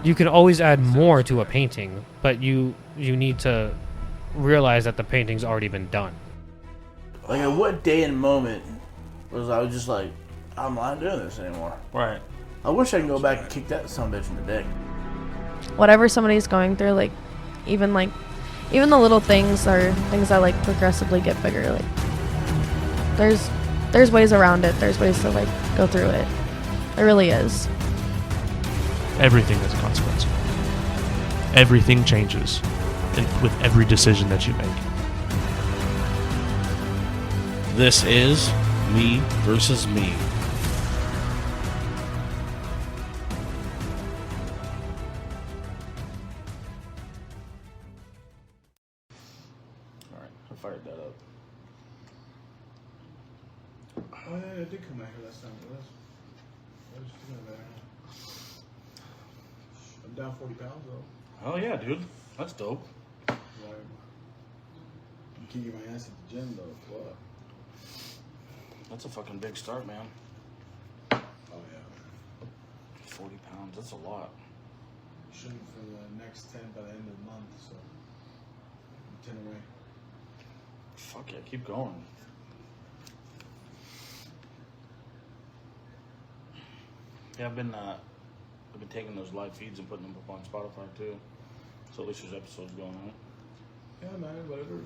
You can always add more to a painting, but you need to realize that the painting's already been done. Like, at what day and moment was I was just like, I'm not doing this anymore? Right. I wish I could go back and kick that son of a bitch in the dick. Whatever somebody's going through, like even the little things are things that like progressively get bigger. Like there's ways around it. There's ways to like go through it. There really is. Everything has a consequence. Everything changes with every decision that you make. This is Me Versus Me. Alright, I fired that up. Oh yeah, I did come out here last time. I was just thinking about it. I'm down 40 pounds though. Oh yeah, dude. That's dope. Like, I'm kicking my ass at the gym though. What? That's a fucking big start, man. Oh yeah. 40 pounds. That's a lot. Shooting for the next 10 by the end of the month, so I'm 10 away. Fuck yeah, keep going. Yeah, I've been taking those live feeds and putting them up on Spotify too. So at least there's episodes going on. Yeah, man. Whatever.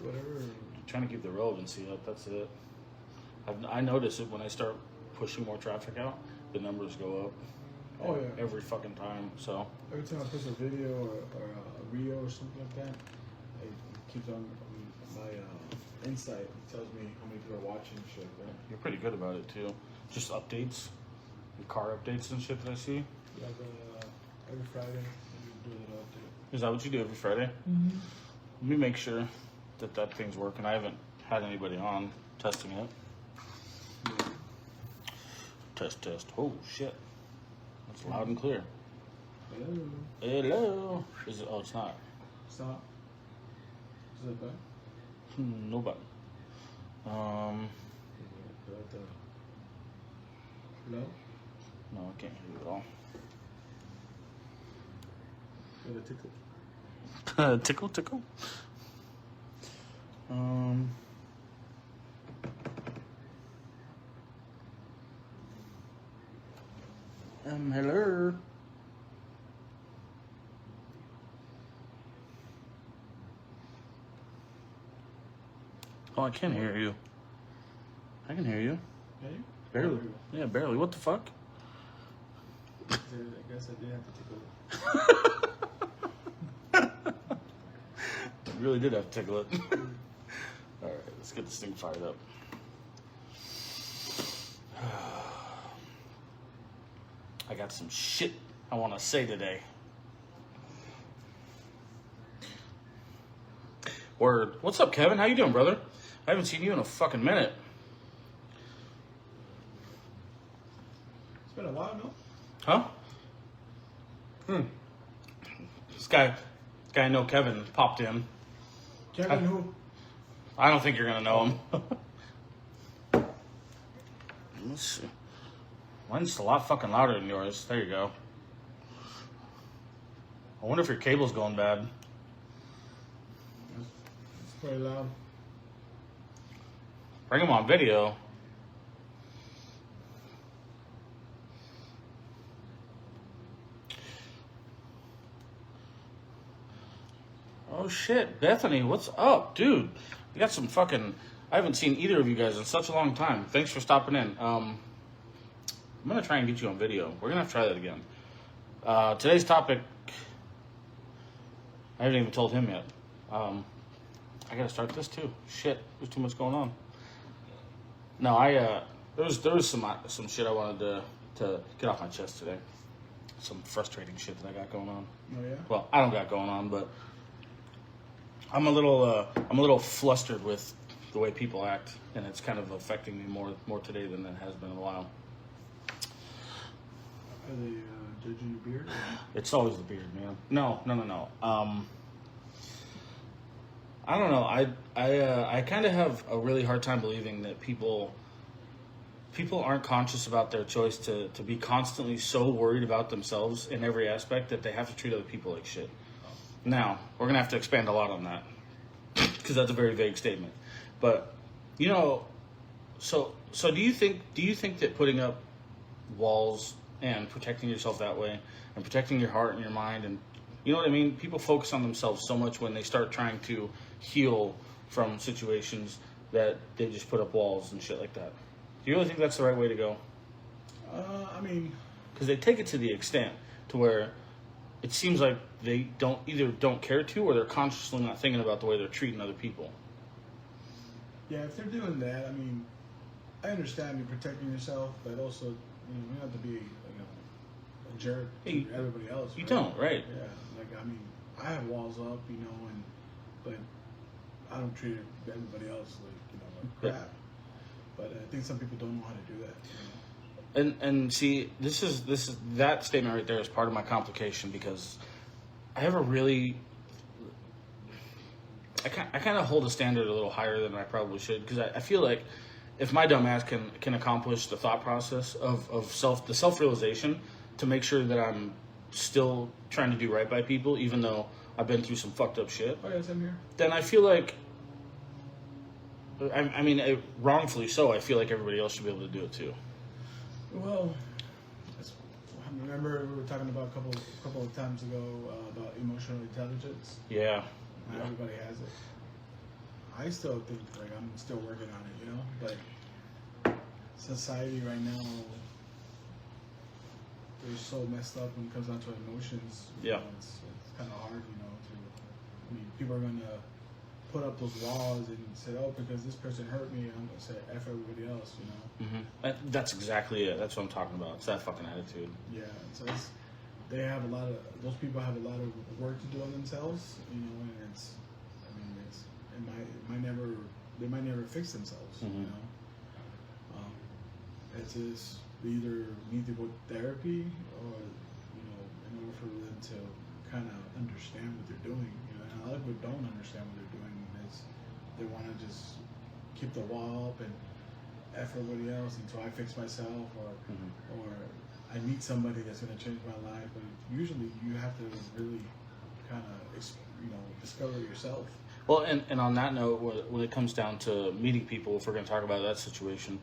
Trying to keep the relevancy up. That's it. I notice it when I start pushing more traffic out, the numbers go up. Oh yeah. Every fucking time. So Every time I post a video or a reel or something like that, it keeps on my insight. It tells me how many people are watching and shit like that. you're pretty good about it too. Just updates, the car updates and shit that I see. Yeah, every Friday we do that update. Is that what you do every Friday? Mm-hmm. Let me make sure that thing's working. I haven't had anybody on testing it. Test. Oh shit. That's loud and clear. Hello. Hello. Is it? Oh, it's not. Stop. Is that bad? No button. Hello? No, I can't hear you at all. Got a tickle? Tickle. Hello. Oh, I can hear you. I can hear you. Hey? Barely. Yeah, barely. What the fuck? I guess I did have to tickle it. Really did have to tickle it. All right, let's get this thing fired up. I got some shit I want to say today. Word. What's up, Kevin? How you doing, brother? I haven't seen you in a fucking minute. It's been a while, no? Huh? This guy I know, Kevin, popped in. Kevin who? I don't think you're gonna know him. Let's see. Mine's a lot fucking louder than yours. There you go. I wonder if your cable's going bad. It's pretty loud. Bring him on video. Oh shit, Bethany, what's up, dude? We got some fucking. I haven't seen either of you guys in such a long time. Thanks for stopping in. I'm gonna try and get you on video. We're gonna have to try that again. Today's topic. I haven't even told him yet. I gotta start this too. Shit, there's too much going on. No, there was some shit I wanted to get off my chest today. Some frustrating shit that I got going on. Oh yeah? Well, I don't got going on, but I'm a little flustered with the way people act, and it's kind of affecting me more today than it has been in a while. Are they judging your beard? It's always the beard, man. No. I don't know. I kind of have a really hard time believing that people people aren't conscious about their choice to be constantly so worried about themselves in every aspect that they have to treat other people like shit. Now, we're going to have to expand a lot on that because that's a very vague statement. But, you know, so do you think that putting up walls and protecting yourself that way and protecting your heart and your mind and, you know what I mean? People focus on themselves so much when they start trying to heal from situations that they just put up walls and shit like that. Do you really think that's the right way to go? I mean, because they take it to the extent to where it seems like they don't care to, or they're consciously not thinking about the way they're treating other people. yeah, if they're doing that, I mean, I understand you protecting yourself, but also, you don't have to be, a jerk to everybody else. You right? don't, right? Yeah, like, I mean, I have walls up, but I don't treat everybody else like crap. But I think some people don't know how to do that. And see, this is that statement right there is part of my complication because I have a really I kind of hold a standard a little higher than I probably should because I feel like if my dumb ass can accomplish the thought process of the self-realization to make sure that I'm still trying to do right by people even though I've been through some fucked up shit, Oh yeah, same here. then I feel like I mean wrongfully so I feel like everybody else should be able to do it too. Well, I remember we were talking about a couple of times ago about emotional intelligence. Yeah. Not everybody has it. I still think like I'm still working on it, but society right now they're so messed up when it comes down to emotions. Yeah. It's kind of hard, people are gonna put up those walls and say, oh, because this person hurt me, I'm gonna say F everybody else, That's exactly it. That's what I'm talking about. It's that fucking attitude. Yeah, so those people have a lot of work to do on themselves, and they might never fix themselves, It's just they either need to go to therapy or, in order for them to kind of understand what they're doing, and a lot of people don't understand what they're doing. They want to just keep the wall up and F everybody else until I fix myself or I meet somebody that's going to change my life. But usually you have to really kind of, discover yourself. Well, and on that note, when it comes down to meeting people, if we're going to talk about that situation,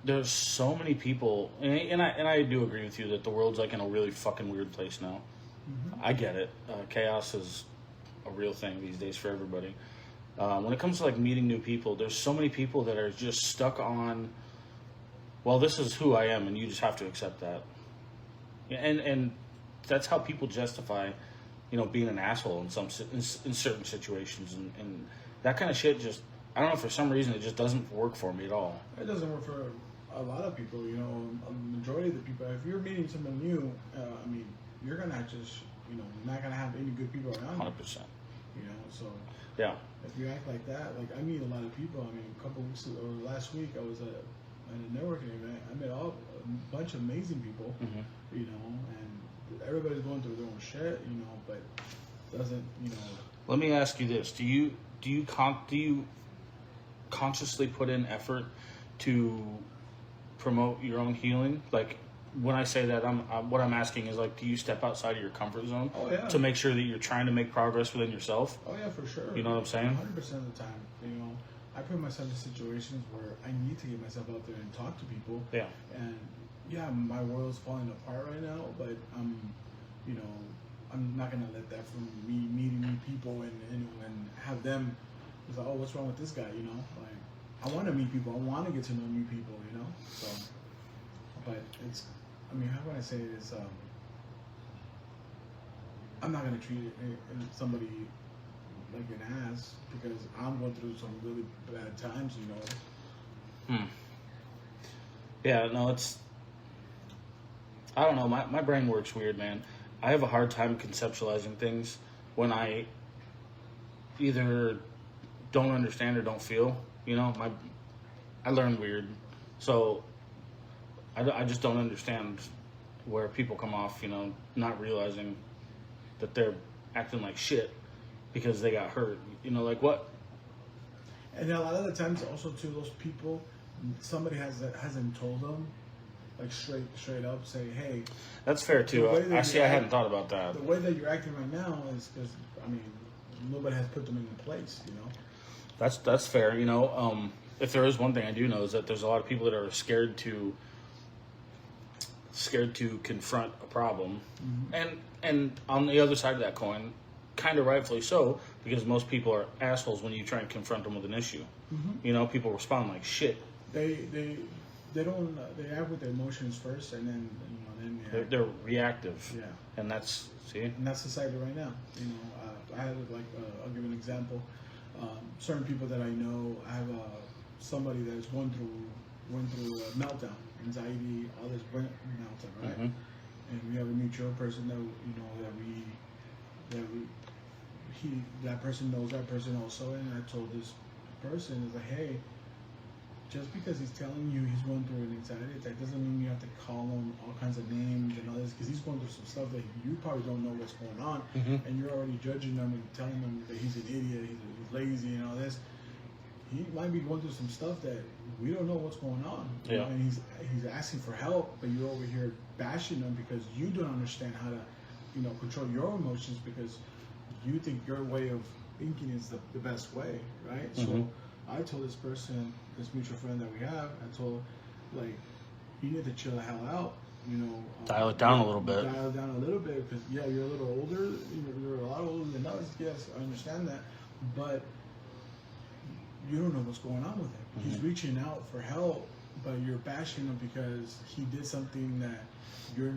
there's so many people, and I do agree with you that the world's like in a really fucking weird place now. I get it. Chaos is a real thing these days for everybody. When it comes to like meeting new people, there's so many people that are just stuck on, well, this is who I am, and you just have to accept that. And that's how people justify, being an asshole in certain situations, and that kind of shit. Just I don't know, for some reason it just doesn't work for me at all. It doesn't work for a lot of people. A majority of the people. If you're meeting someone new, you're gonna just not gonna have any good people around you. 100%. So Yeah. if you act like that, like I meet a lot of people. A couple weeks ago, or last week, I was at a networking event. I met a bunch of amazing people, and everybody's going through their own shit, but doesn't, Let me ask you this: Do you consciously put in effort to promote your own healing? Like, when I say that, what I'm asking is, like, do you step outside of your comfort zone to make sure that you're trying to make progress within yourself? Oh yeah, for sure. You know what I'm saying? 100% of the time. I put myself in situations where I need to get myself out there and talk to people. Yeah. And yeah, my world's falling apart right now, but I'm not gonna let that from me meeting new people and have them. It's like, oh, what's wrong with this guy? Like, I want to meet people. I want to get to know new people. So, but it's. How can I say this? I'm not gonna treat somebody like an ass because I'm going through some really bad times. Yeah. No, it's. I don't know. My brain works weird, man. I have a hard time conceptualizing things when I either don't understand or don't feel. I learn weird, so I just don't understand where people come off, not realizing that they're acting like shit because they got hurt. Like what? And a lot of the times, also too, those people somebody hasn't told them, like straight up, say, hey. That's fair too. The way that I you hadn't thought about that. The way that you're acting right now is because, I mean, nobody has put them into place, you know? That's fair. You know, if there is one thing I do know is that there's a lot of people that are scared to confront a problem, and on the other side of that coin, kind of rightfully so, because most people are assholes when you try and confront them with an issue. You know, people respond like shit. They don't they act with their emotions first, and then They're reactive. Yeah. And that's and that's society right now. You know, I had I'll give an example. Certain people that I know, I have somebody that is going through a meltdown, anxiety, all this meltdown, right? And we have a mutual person that person knows that person also, and I told this person, is like, hey, just because he's telling you he's going through an anxiety attack doesn't mean you have to call him all kinds of names and all this, because he's going through some stuff that you probably don't know what's going on, and you're already judging him and telling him that he's an idiot, he's lazy and all this. He might be going through some stuff that we don't know what's going on. You know, and he's asking for help, but you're over here bashing him because you don't understand how to, control your emotions, because you think your way of thinking is the best way, right? So I told this person, this mutual friend that we have, I told, like, you need to chill the hell out, dial it down a little bit. Dial it down a little bit, because you're a little older, you're a lot older than us. Yes, I understand that, but you don't know what's going on with him. He's reaching out for help, but you're bashing him because he did something that you've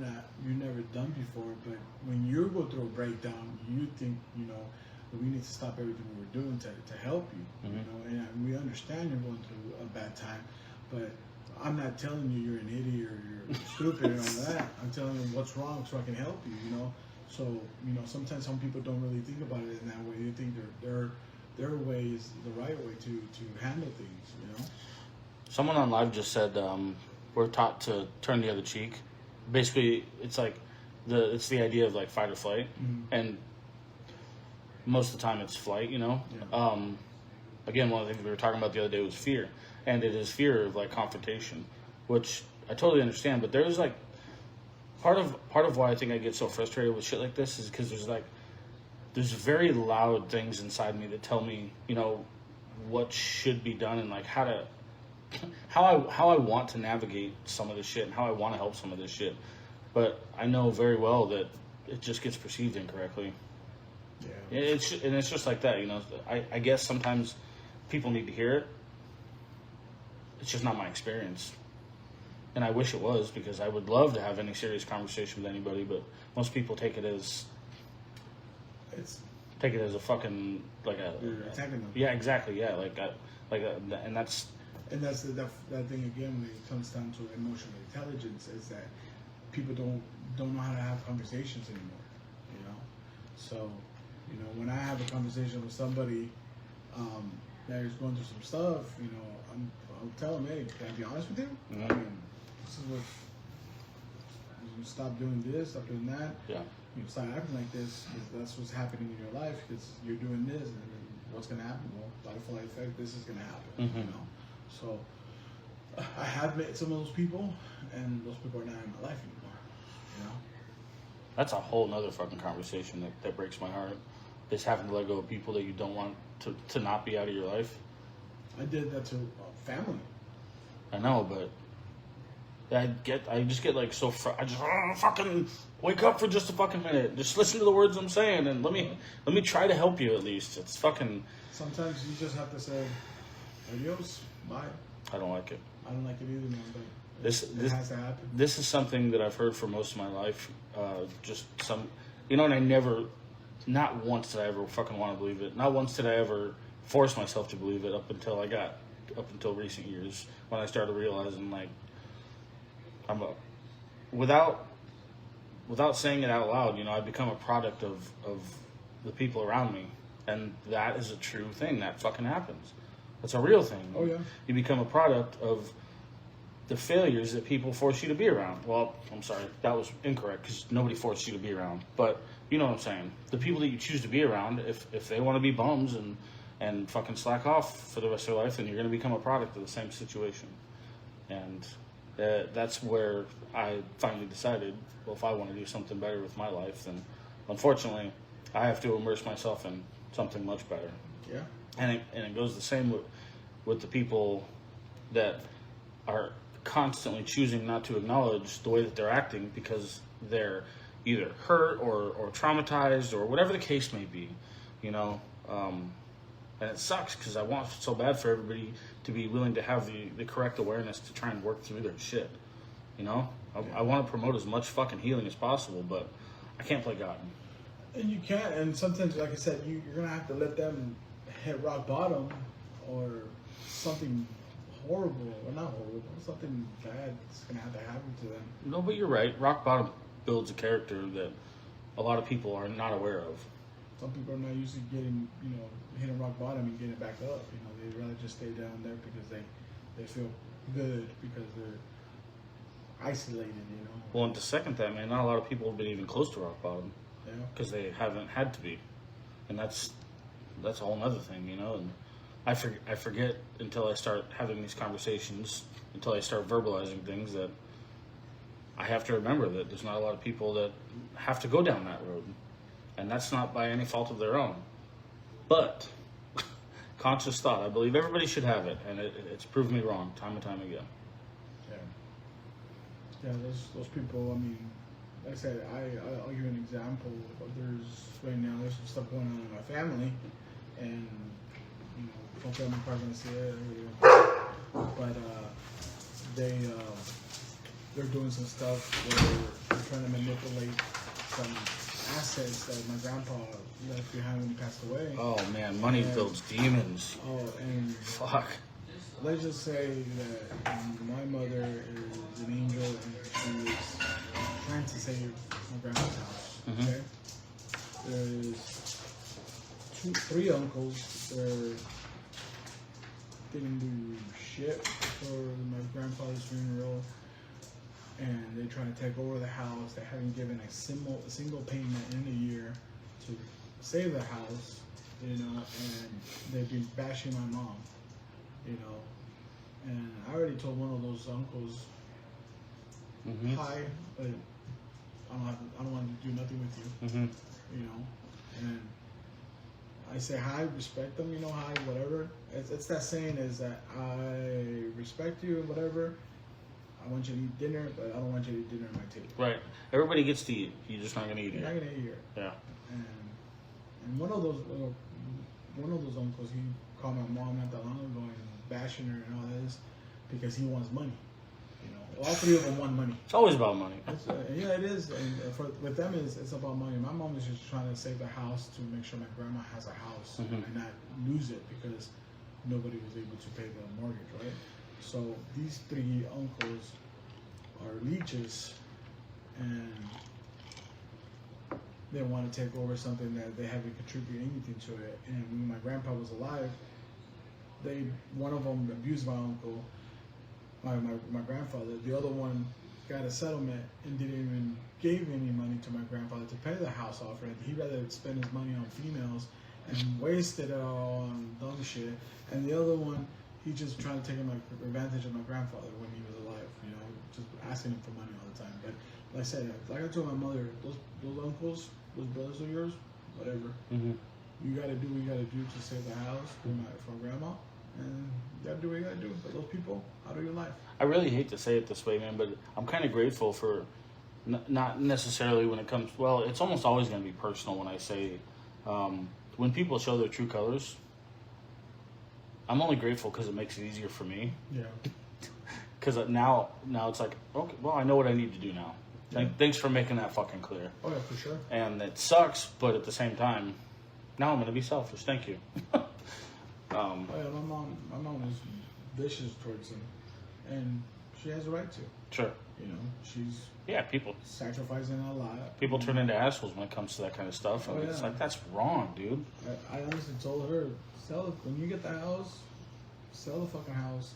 never done before. But when you go through a breakdown, you think, we need to stop everything we're doing to help you, and we understand you're going through a bad time, but I'm not telling you you're an idiot or you're stupid and all that. I'm telling you what's wrong so I can help you, So, sometimes some people don't really think about it in that way. They think their way is the right way to handle things, Someone on live just said we're taught to turn the other cheek. Basically, it's like it's the idea of like fight or flight, and most of the time it's flight. Yeah. Again, one of the things we were talking about the other day was fear, and it is fear of like confrontation, which I totally understand. But there's like part of why I think I get so frustrated with shit like this is because there's very loud things inside me that tell me, what should be done and like how I want to navigate some of this shit and how I want to help some of this shit. But I know very well that it just gets perceived incorrectly. Yeah. It's just like that, I guess sometimes people need to hear it. It's just not my experience. And I wish it was, because I would love to have any serious conversation with anybody, but most people take it as a fucking you're attacking them. Yeah, exactly. Yeah, and that's that thing again when it comes down to emotional intelligence, is that people don't know how to have conversations anymore. So when I have a conversation with somebody that is going through some stuff, I'll tell them, hey, can I be honest with you? I mean, this is what. You stop doing this, stop doing that. Yeah. You start acting like this, because that's what's happening in your life, because you're doing this, and then what's going to happen? Well, butterfly effect, this is going to happen, So, I have met some of those people, and those people are not in my life anymore, That's a whole nother fucking conversation that breaks my heart. Is having to let go of people that you don't want to not be out of your life. I did that to family. I know, but I just get like so I just fucking wake up for just a fucking minute. Just listen to the words I'm saying, and let me try to help you at least. It's fucking. Sometimes you just have to say, adios, bye. I don't like it. I don't like it either, man. But it has to happen. This is something that I've heard for most of my life. Just some, and I never, not once did I ever fucking want to believe it. Not once did I ever force myself to believe it up until recent years, when I started realizing like without saying it out loud, I've become a product of the people around me, and that is a true thing. That fucking happens. That's a real thing. Oh yeah. You become a product of the failures that people force you to be around. Well, I'm sorry, that was incorrect, because nobody forced you to be around. But you know what I'm saying. The people that you choose to be around, if they want to be bums and fucking slack off for the rest of their life, then you're going to become a product of the same situation. And that's where I finally decided, well, if I want to do something better with my life, then unfortunately I have to immerse myself in something much better. Yeah. And it goes the same with the people that are constantly choosing not to acknowledge the way that they're acting because they're either hurt or traumatized or whatever the case may be, you know. And it sucks because I want so bad for everybody to be willing to have the correct awareness to try and work through their shit, you know. I want to promote as much fucking healing as possible, but I can't play God. And you can't, and sometimes, like I said, you're going to have to let them hit rock bottom or something horrible, or not horrible, something bad is going to have to happen to them. No, but you're right. Rock bottom builds a character that a lot of people are not aware of. Some people are not used to getting, hitting rock bottom and getting back up. They'd rather just stay down there because they feel good because they're isolated, Well, and to second that, man, not a lot of people have been even close to rock bottom Yeah. because they haven't had to be, and that's a whole other thing, And I forget until I start having these conversations, until I start verbalizing things, that I have to remember that there's not a lot of people that have to go down that road, and that's not by any fault of their own. But conscious thought, I believe everybody should have it, and it's proved me wrong time and time again. Yeah, those people, like I said, I'll give you an example. Right now, there's some stuff going on in my family, and, hopefully I'm probably going to see it, but they're doing some stuff where they're trying to manipulate some assets that my grandpa left behind when he passed away. Oh man, money builds demons. Oh, and Fuck. let's just say that my mother is an angel and she is trying to save my grandpa's house. Mhm. Okay? There's three uncles that didn't do shit for my grandfather's funeral, and they're trying to take over the house. They haven't given a single payment in a year to save the house, and they've been bashing my mom, and I already told one of those uncles, Mhm. hi, but I don't want to do nothing with you, Mhm. and I say hi, respect them, hi, whatever. It's that saying is that I respect you, whatever. I want you to eat dinner, but I don't want you to eat dinner at my table. Right. Everybody gets to eat. You're just not gonna eat You're not it. gonna eat here. Yeah. And one of those uncles, he called my mom not that long ago and bashing her and all this because he wants money. All three of them want money. It's always about money. Yeah, it is. And with them, it's about money. My mom is just trying to save the house to make sure my grandma has a house Mhm. and not lose it because nobody was able to pay the mortgage, right? So these three uncles are leeches, and they want to take over something that they haven't contributed anything to it. And when my grandpa was alive, one of them abused my uncle, my grandfather. The other one got a settlement and didn't even give any money to my grandfather to pay the house off rent. He'd rather spend his money on females and wasted it all on dumb shit. And the other one, he just trying to take advantage of my grandfather when he was alive, just asking him for money all the time. But like I said, like I told my mother, those uncles, those brothers of yours, whatever, Mhm. you gotta do what you gotta do to save the house for grandma, and you gotta do what you gotta do. But those people out of your life. I really hate to say it this way, man, but I'm kind of grateful for not necessarily when it comes. Well, it's almost always going to be personal when I say when people show their true colors. I'm only grateful because it makes it easier for me. Yeah. Because now it's like, okay, well, I know what I need to do now. Thanks for making that fucking clear. Oh yeah, for sure. And it sucks, but at the same time, now I'm going to be selfish. Thank you. Oh yeah, my mom is vicious towards him, and she has a right to. Sure. She's Yeah, people sacrificing a lot. turn into assholes when it comes to that kind of stuff. Oh, And it's yeah. like, that's wrong, dude. I honestly told her, when you get the house, sell the fucking house,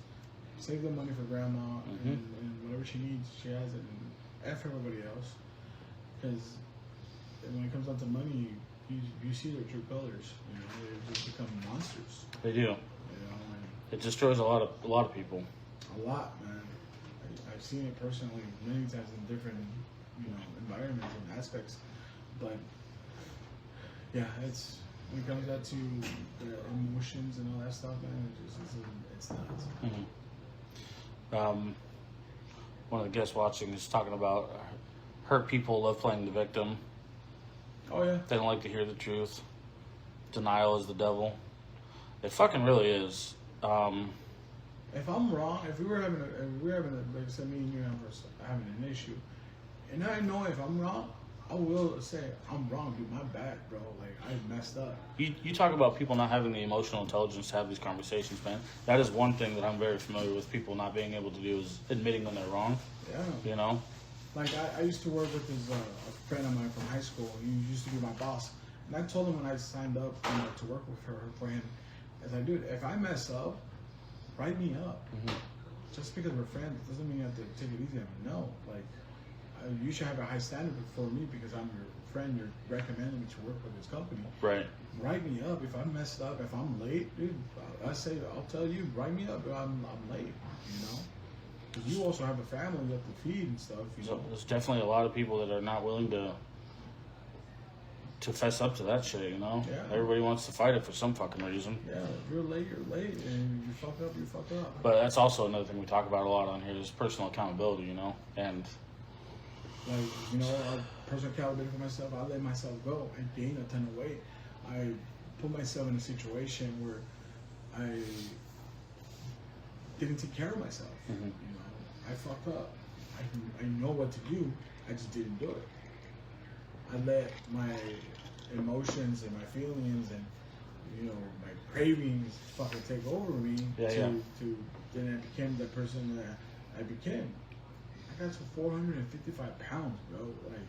save the money for grandma, and whatever she needs, she has it, and F everybody else. Because when it comes down to money, you see their true colors. They just become monsters. They do. And It destroys a lot of people. a lot, man. I've seen it personally many times in different, environments and aspects. But yeah, it's when it comes down to the emotions and all that stuff, man. It's nuts. Mm-hmm. One of the guests watching is talking about hurt people love playing the victim. Oh yeah. They don't like to hear the truth. Denial is the devil. It fucking really is. If I'm wrong, if we were having like say me and you having an issue, and I know if I'm wrong, I will say I'm wrong, dude. My bad, bro. Like I messed up. You talk about people not having the emotional intelligence to have these conversations, man. That is one thing that I'm very familiar with. People not being able to do is admitting when they're wrong. Yeah. You know. Like I used to work with this a friend of mine from high school. He used to be my boss, and I told him when I signed up to work with her for him, I was like, dude, if I mess up, write me up. Mm-hmm. Just because we're friends doesn't mean you have to take it easy. No, like you should have a high standard for me because I'm your friend. You're recommending me to work with this company. Right. Write me up if I messed up. If I'm late, dude, I'll tell you. Write me up. I'm late. You know. Because you also have a family you have to feed and stuff. So there's definitely a lot of people that are not willing to fess up to that shit, you know? Yeah. Everybody wants to fight it for some fucking reason. Yeah, if you're late, you're late. And you fuck up, you fuck up. But that's also another thing we talk about a lot on here is personal accountability, you know? And like, personal accountability for myself, I let myself go. I gained a ton of weight. I put myself in a situation where I didn't take care of myself. Mm-hmm. You know, I fucked up. I know what to do. I just didn't do it. I let my emotions and my feelings and my cravings fucking take over me. Then I became the person that I became. I got to 455 pounds, bro. Like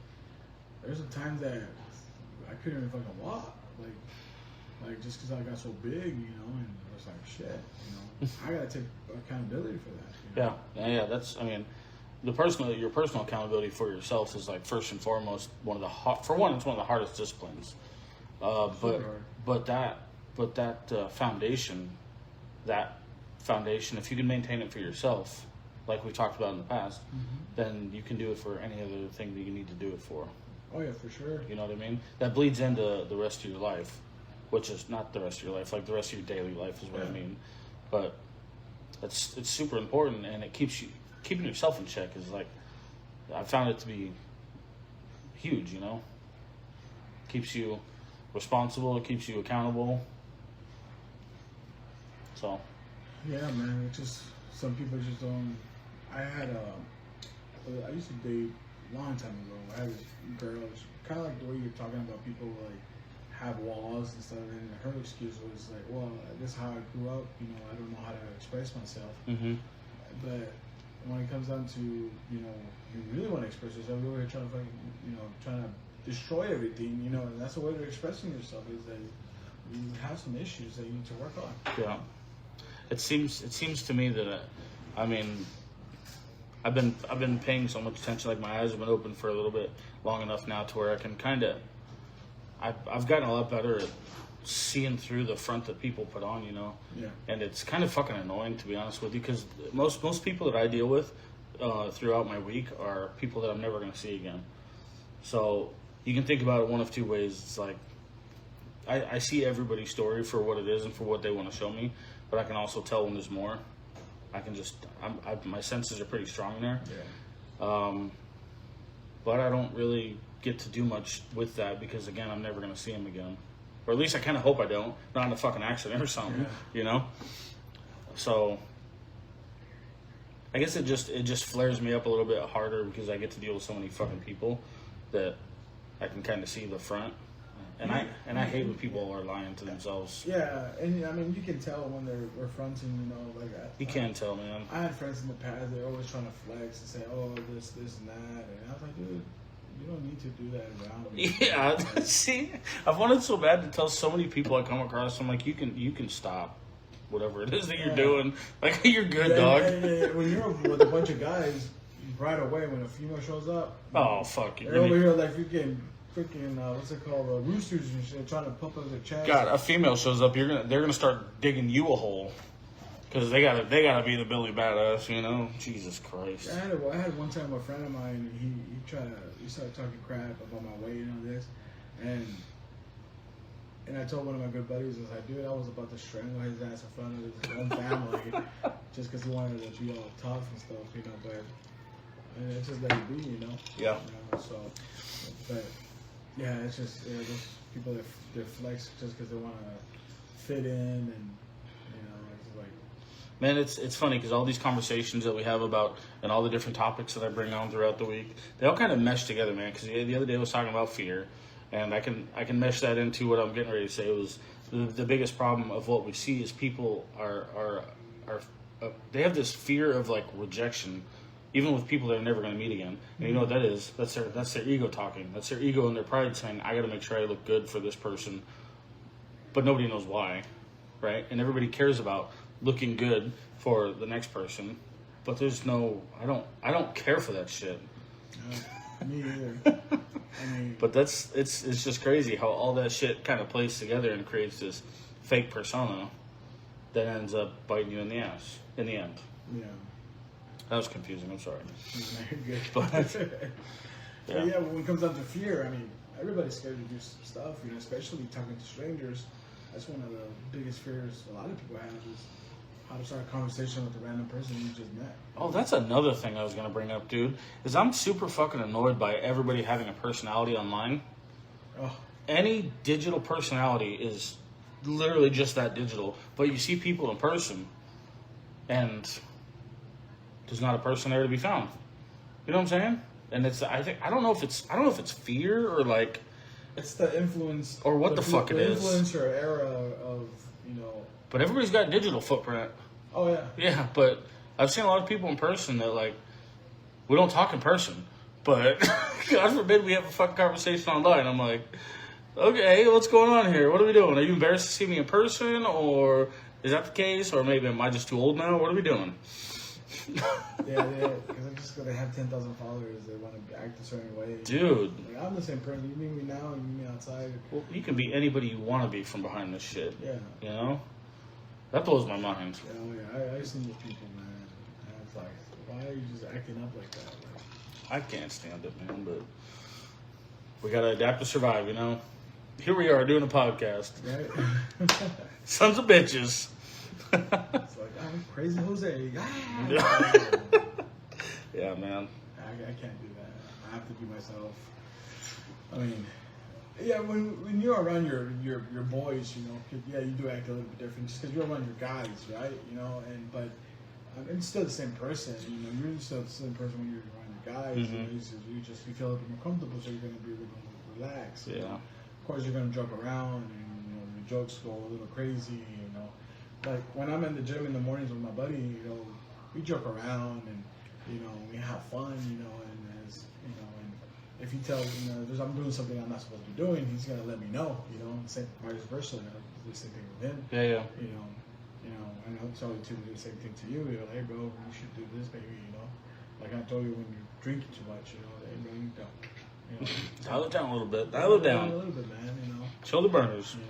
there's some times that I couldn't even fucking walk. Like just because I got so big, and I was like, shit, I gotta take accountability for that. Yeah. That's, your personal accountability for yourself is like first and foremost it's one of the hardest disciplines. But that foundation, if you can maintain it for yourself, like we talked about in the past, then you can do it for any other thing that you need to do it for. Oh yeah, for sure. You know what I mean? That bleeds into the rest of your life, which is not the rest of your life, like the rest of your daily life is what I mean. But it's super important, and it keeping yourself in check is like, I found it to be huge, keeps you responsible, it keeps you accountable. So. Yeah, man, it's just, some people just don't, I used to date a long time ago. I had this girl, kind of like the way you're talking about people like have walls and stuff, and her excuse was like, well, this is how I grew up, I don't know how to express myself. Mm-hmm. But when it comes down to, you really want to express yourself, you're really trying to destroy everything, and that's the way of expressing yourself is that you have some issues that you need to work on. Yeah. It seems to me that, I've been paying so much attention, like my eyes have been open for a little bit long enough now to where I can kind of, I've gotten a lot better at seeing through the front that people put on, Yeah. And it's kind of fucking annoying, to be honest with you, because most people that I deal with throughout my week are people that I'm never going to see again. So you can think about it one of two ways. It's like I see everybody's story for what it is and for what they want to show me, but I can also tell when there's more. I can just, my senses are pretty strong there. Yeah. But I don't really get to do much with that because, again, I'm never going to see him again. Or at least I kind of hope I don't. Not in a fucking accident or something, So I guess it just flares me up a little bit harder because I get to deal with so many fucking people that I can kind of see the front. And I hate when people are lying to themselves. Yeah, and you can tell when they're fronting, like that. You can tell, man. I had friends in the past, they're always trying to flex and say, oh, this, and that. And I was like, dude, you don't need to do that around me. Yeah, see, I've wanted so bad to tell so many people I come across, I'm like, you can stop whatever it is that you're doing. Like, you're good, dog. When you're with a bunch of guys, right away, when a female shows up, oh, fuck. They're over here like freaking, what's it called, roosters and shit, trying to pump up their chest. God, a female shows up, they're gonna start digging you a hole. Because they gotta be the Billy Badass, you know? Jesus Christ. I had one time a friend of mine, he started talking crap about my weight and all this, and I told one of my good buddies, I was like, dude, I was about to strangle his ass in front of his own family just because he wanted to be all tough and stuff, you know, but it's just let it be, you know? Yeah. You know, so, but, yeah, it's just, those people that they flex just because they want to fit in and, you know, it's like... Man, it's funny because all these conversations that we have about and all the different topics that I bring on throughout the week, they all kind of mesh together, man. Because the other day I was talking about fear, and I can mesh that into what I'm getting ready to say. It was the biggest problem of what we see is people are they have this fear of like rejection, even with people they're never going to meet again. And you know what that is? That's their ego talking. That's their ego and their pride saying, I got to make sure I look good for this person, but nobody knows why, right? And everybody cares about looking good for the next person, but there's no, I don't care for that shit. Me either. I mean, But it's just crazy how all that shit kind of plays together and creates this fake persona that ends up biting you in the ass in the end. yeah. That was confusing. I'm sorry. Good. But Yeah. Yeah, when it comes down to fear, I mean, everybody's scared to do some stuff, you know, especially talking to strangers. That's one of the biggest fears a lot of people have is how to start a conversation with a random person you just met. Oh, that's another thing I was gonna bring up, dude. Is I'm super fucking annoyed by everybody having a personality online. Oh, Any digital personality is literally just that digital, but you see people in person, and there's not a person there to be found. You know what I'm saying? And I don't know if it's fear or like, it's the influence. Or what the fuck it is. Influencer era of, you know. but everybody's got a digital footprint. Oh, yeah. Yeah, but I've seen a lot of people in person that like, we don't talk in person, but God forbid we have a fucking conversation online. I'm like, okay, what's going on here? What are we doing? Are you embarrassed to see me in person, or is that the case? Or maybe am I just too old now? What are we doing? Yeah, because I'm just going to have 10,000 followers. They want to act a certain way. Dude. Like, I'm the same person. You meet me now, you meet me outside. Well, you can be anybody you want to be from behind this shit. Yeah. You know? That blows my mind. Yeah, I've seen these people, man. And it's like, why are you just acting up like that? Like, I can't stand it, man, but we gotta adapt to survive, you know? Here we are doing a podcast. right? Sons of bitches. It's like, I'm crazy Jose. Ah! Yeah, man. I can't do that. I have to be myself. I mean, yeah, when you're around your boys, you know, yeah, you do act a little bit different just because you're around your guys, right? You know, but it's still the same person. You know, you're still the same person when you're around your guys. Mm-hmm. You know, you feel a little bit more comfortable, so you're gonna be a little more relaxed. Yeah. Of course, you're gonna joke around, and you know, your jokes go a little crazy. You know, like when I'm in the gym in the mornings with my buddy, you know, we joke around and you know we have fun. You know, and as you know, and if he tells you know I'm doing something I'm not supposed to be doing, he's gonna let me know. You know, and same vice versa. You know, the same thing with him. Yeah. You know, and I'll tell you to do the same thing to you. You're like, hey, bro, you should do this, baby. You know, like I told you when you're drinking too much. You know, hey, bro, you don't. You know, Dial it down a little bit. Dial it a down. little bit, man. You know. Shoulder burners. You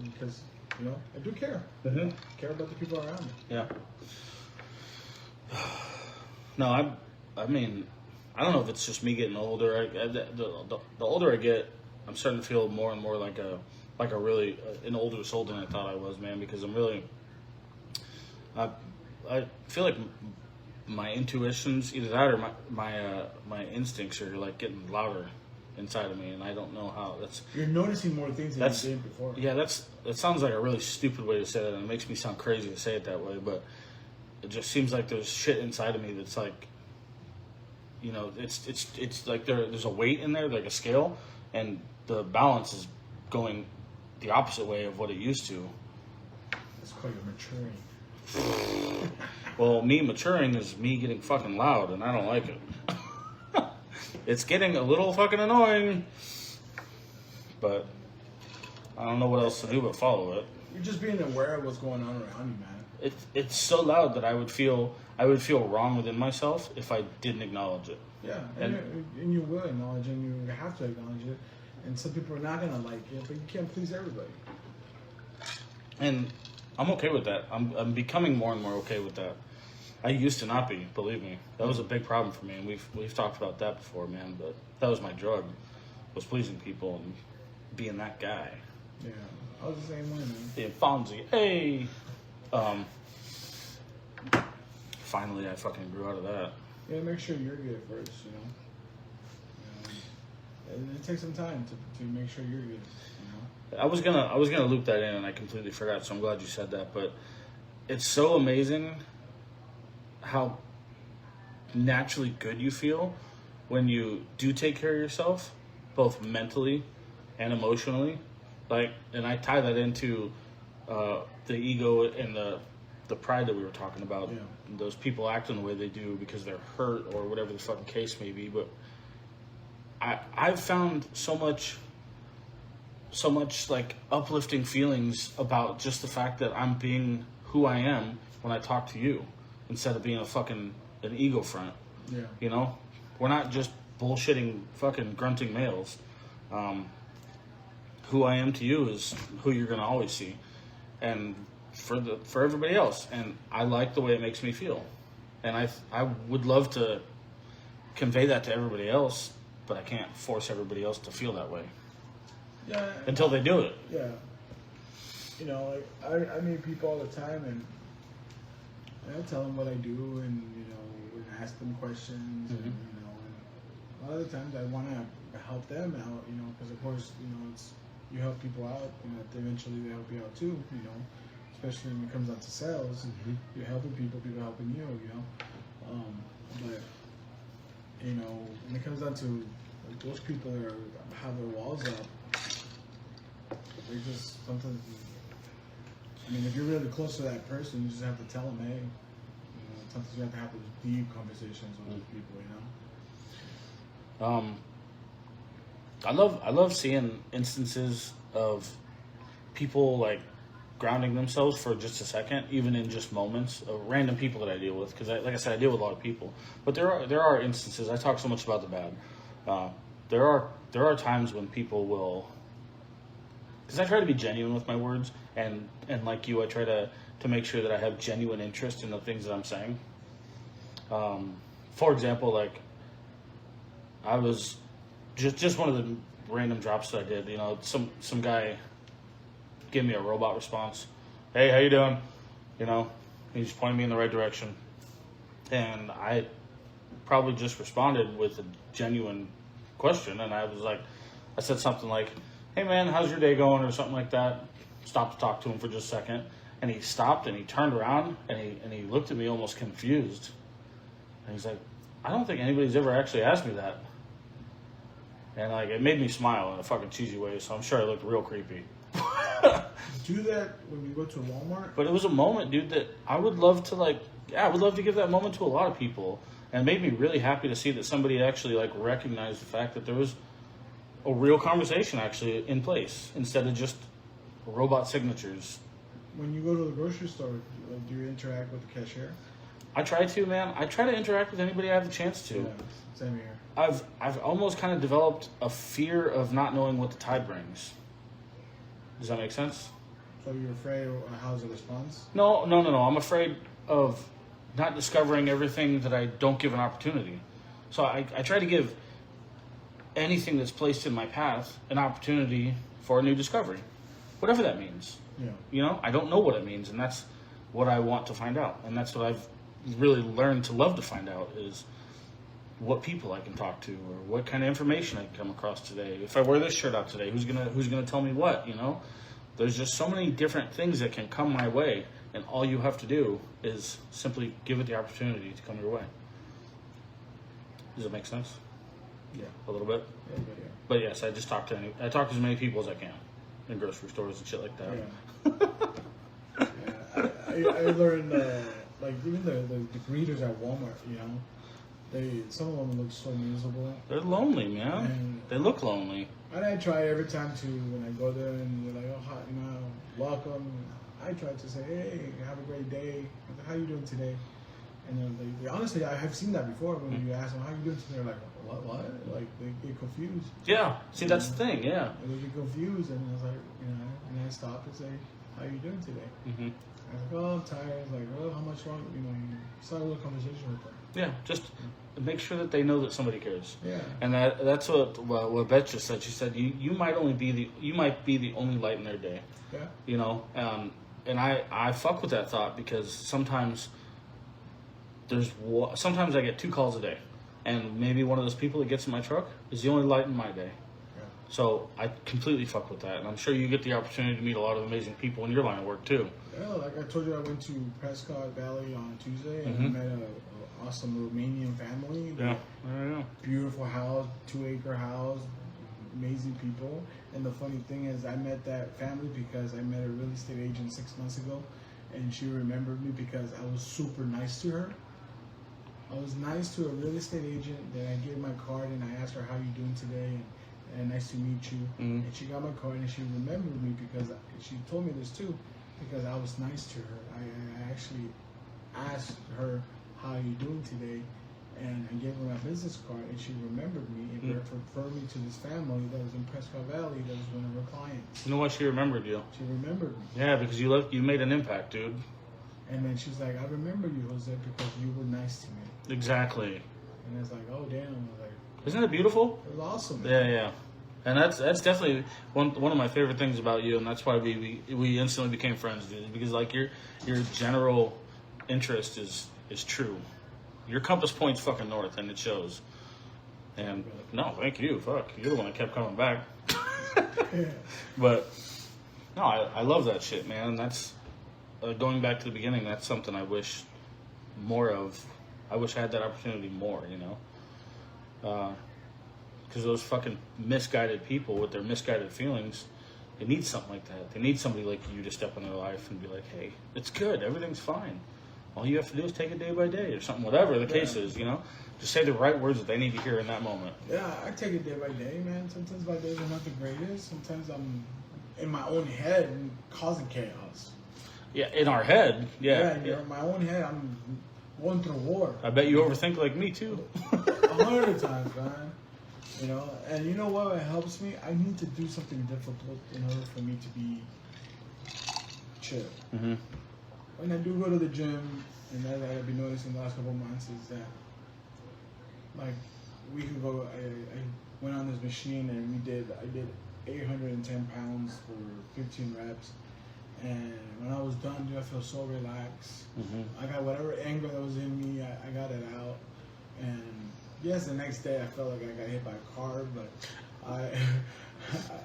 know, because you know I do care. Mm-hmm. Care about the people around me. Yeah. No, I mean, I don't know if it's just me getting older. The older I get, I'm starting to feel more and more like a really an older soul than I thought I was, man. Because I'm really, I feel like my intuitions, either that or my instincts are like getting louder inside of me, and I don't know how. You're noticing more things than you did before. Yeah, that sounds like a really stupid way to say that, and it makes me sound crazy to say it that way, but it just seems like there's shit inside of me that's like, you know, it's like there's a weight in there, like a scale, and the balance is going the opposite way of what it used to. That's called you're maturing. Well, me maturing is me getting fucking loud, and I don't like it. It's getting a little fucking annoying, but I don't know what else to do but follow it. You're just being aware of what's going on around you, man. It's so loud that I would feel wrong within myself if I didn't acknowledge it. Yeah, and you will acknowledge it, and you have to acknowledge it. And some people are not gonna like it, but you can't please everybody. And I'm okay with that. I'm becoming more and more okay with that. I used to not be, believe me. That was a big problem for me, and we've talked about that before, man. But that was my drug, was pleasing people and being that guy. Yeah, I was the same way, man. The Fonzie, hey. Finally, I fucking grew out of that. Yeah, make sure you're good first, you know. And it takes some time to make sure you're good, you know. I was gonna loop that in, and I completely forgot. So I'm glad you said that. But it's so amazing how naturally good you feel when you do take care of yourself, both mentally and emotionally. Like, and I tie that into the ego and the pride that we were talking about. Yeah. Those people acting the way they do because they're hurt or whatever the fucking case may be. But I've found so much like uplifting feelings about just the fact that I'm being who I am when I talk to you, instead of being an ego front. Yeah. You know, we're not just bullshitting fucking grunting males. Who I am to you is who you're gonna always see, and for everybody else. And I like the way it makes me feel, and I would love to convey that to everybody else, but I can't force everybody else to feel that way. Yeah. Until they do it. Yeah. You know, like I meet people all the time, and I tell them what I do, and you know, and ask them questions, and you know, and a lot of the times I want to help them out, you know, because of course, you know, it's you help people out, you know, eventually they help you out too, you know, especially when it comes down to sales, you're helping people helping you, you know, but you know, when it comes down to like, those people that have their walls up, they just sometimes. I mean, if you're really close to that person, you just have to tell them, hey, you know, sometimes you have to have those deep conversations with those people, you know? I love seeing instances of people like grounding themselves for just a second, even in just moments of random people that I deal with. Because, like I said, I deal with a lot of people, but there are instances. I talk so much about the bad. There are times when people will. Because I try to be genuine with my words, and like you, I try to make sure that I have genuine interest in the things that I'm saying. For example, like I was just one of the random drops that I did. You know, some guy gave me a robot response. Hey, how you doing? You know, he just pointed me in the right direction, and I probably just responded with a genuine question, and I said something like, hey man, how's your day going, or something like that. Stopped to talk to him for just a second, and he stopped and he turned around and he looked at me almost confused, and he's like, I don't think anybody's ever actually asked me that. And like it made me smile in a fucking cheesy way, so I'm sure I looked real creepy. Do that when you go to Walmart. But it was a moment, dude, that I would love to give that moment to a lot of people, and it made me really happy to see that somebody actually like recognized the fact that there was a real conversation actually in place instead of just robot signatures. When you go to the grocery store, do you interact with the cashier? I try to, man. I try to interact with anybody I have the chance to. Yeah, same here. I've almost kind of developed a fear of not knowing what the tide brings. Does that make sense? So you're afraid of how's the response? No. I'm afraid of not discovering everything that I don't give an opportunity. So I try to give anything that's placed in my path an opportunity for a new discovery, whatever that means. Yeah. You know, I don't know what it means, and that's what I want to find out, and that's what I've really learned to love to find out is what people I can talk to, or what kind of information I can come across today. If I wear this shirt out today, who's gonna tell me what? You know, there's just so many different things that can come my way, and all you have to do is simply give it the opportunity to come your way. Does it make sense? Yeah. A little bit. Yeah. But yes, I talk to as many people as I can in grocery stores and shit like that. Yeah. I learned like even the greeters at Walmart, you know, some of them look so miserable. They're lonely, man. And They look lonely. And I try every time to when I go there and they're like, oh, hi, you know, welcome. I try to say, hey, have a great day. How you doing today? And then they honestly, I have seen that before when you ask them how you doing today. They're like, what? Like they get confused. Yeah. See, that's the thing. Yeah. And they get confused, and I was like, you know, and I stop and say, how you doing today? Mm-hmm. I was like, oh, I'm tired. I was like, well, how much longer? You know, you start a little conversation with them. Yeah, just make sure that they know that somebody cares. Yeah. And that's what Beth just said. She said you might be the only light in their day. Yeah. You know, and I fuck with that thought because sometimes sometimes I get 2 calls a day, and maybe one of those people that gets in my truck is the only light in my day. Yeah. So I completely fuck with that, and I'm sure you get the opportunity to meet a lot of amazing people in your line of work too. Yeah, like I told you, I went to Prescott Valley on Tuesday and Mhm. met an awesome Romanian family. Yeah, yeah. Beautiful house, 2-acre house, amazing people. And the funny thing is, I met that family because I met a real estate agent 6 months ago, and she remembered me because I was super nice to her. I was nice to a real estate agent. Then I gave my card and I asked her, "How you doing today?" And nice to meet you. Mhm. And she got my card and she remembered me because she told me this too, because I was nice to her. I actually asked her, "How are you doing today?" And I gave her my business card and she remembered me and referred me to this family that was in Prescott Valley that was one of her clients. You know what? She remembered you. She remembered me. Yeah, because you made an impact, dude. And then she's like, "I remember you, Jose, because you were nice to me." Exactly. And it's like, oh damn. I was like, Isn't it beautiful? it was awesome. Yeah, yeah. And that's definitely one of my favorite things about you, and that's why we instantly became friends, dude. Because like your general interest is true. Your compass points fucking north, and it shows. And no, thank you. Fuck, you're the one that kept coming back. Yeah. But no, I love that shit, man. That's going back to the beginning. That's something I wish more of. I wish I had that opportunity more, you know. Because those fucking misguided people with their misguided feelings, they need something like that. They need somebody like you to step in their life and be like, "Hey, it's good. Everything's fine. All you have to do is take it day by day," or something. Whatever the case is, you know. Just say the right words that they need to hear in that moment. Yeah, I take it day by day, man. Sometimes my days are not the greatest. Sometimes I'm in my own head and causing chaos. Yeah, in our head. Yeah. In my own head, I'm going through war. I bet you overthink like me too. 100 times, man. You know, and you know what helps me? I need to do something difficult in order for me to be chill. Mm-hmm. When I do go to the gym, and that I've been noticing the last couple of months is that, like, a week ago, I went on this machine and I did 810 pounds for 15 reps. And when I was done, dude, I feel so relaxed. Mm-hmm. I got whatever anger that was in me, I got it out. And yes, the next day I felt like I got hit by a car, but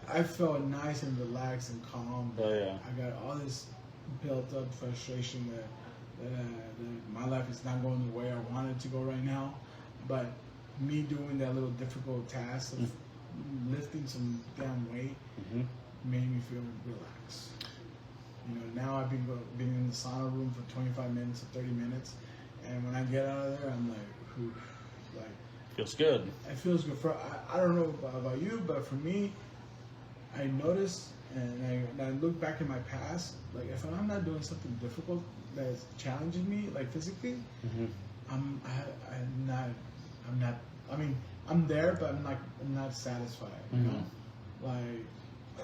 I felt nice and relaxed and calm. Oh, yeah. I got all this built up frustration that my life is not going the way I want it to go right now. But me doing that little difficult task of lifting some damn weight made me feel relaxed. You know, now I've been in the sauna room for 25 minutes or 30 minutes, and when I get out of there, I'm like, whew, like, Feels good. it feels good. I don't know about you, but for me, I notice and I look back in my past, like if I'm not doing something difficult that's challenging me, like physically, I'm not. I mean, I'm there, but I'm not satisfied. You know, like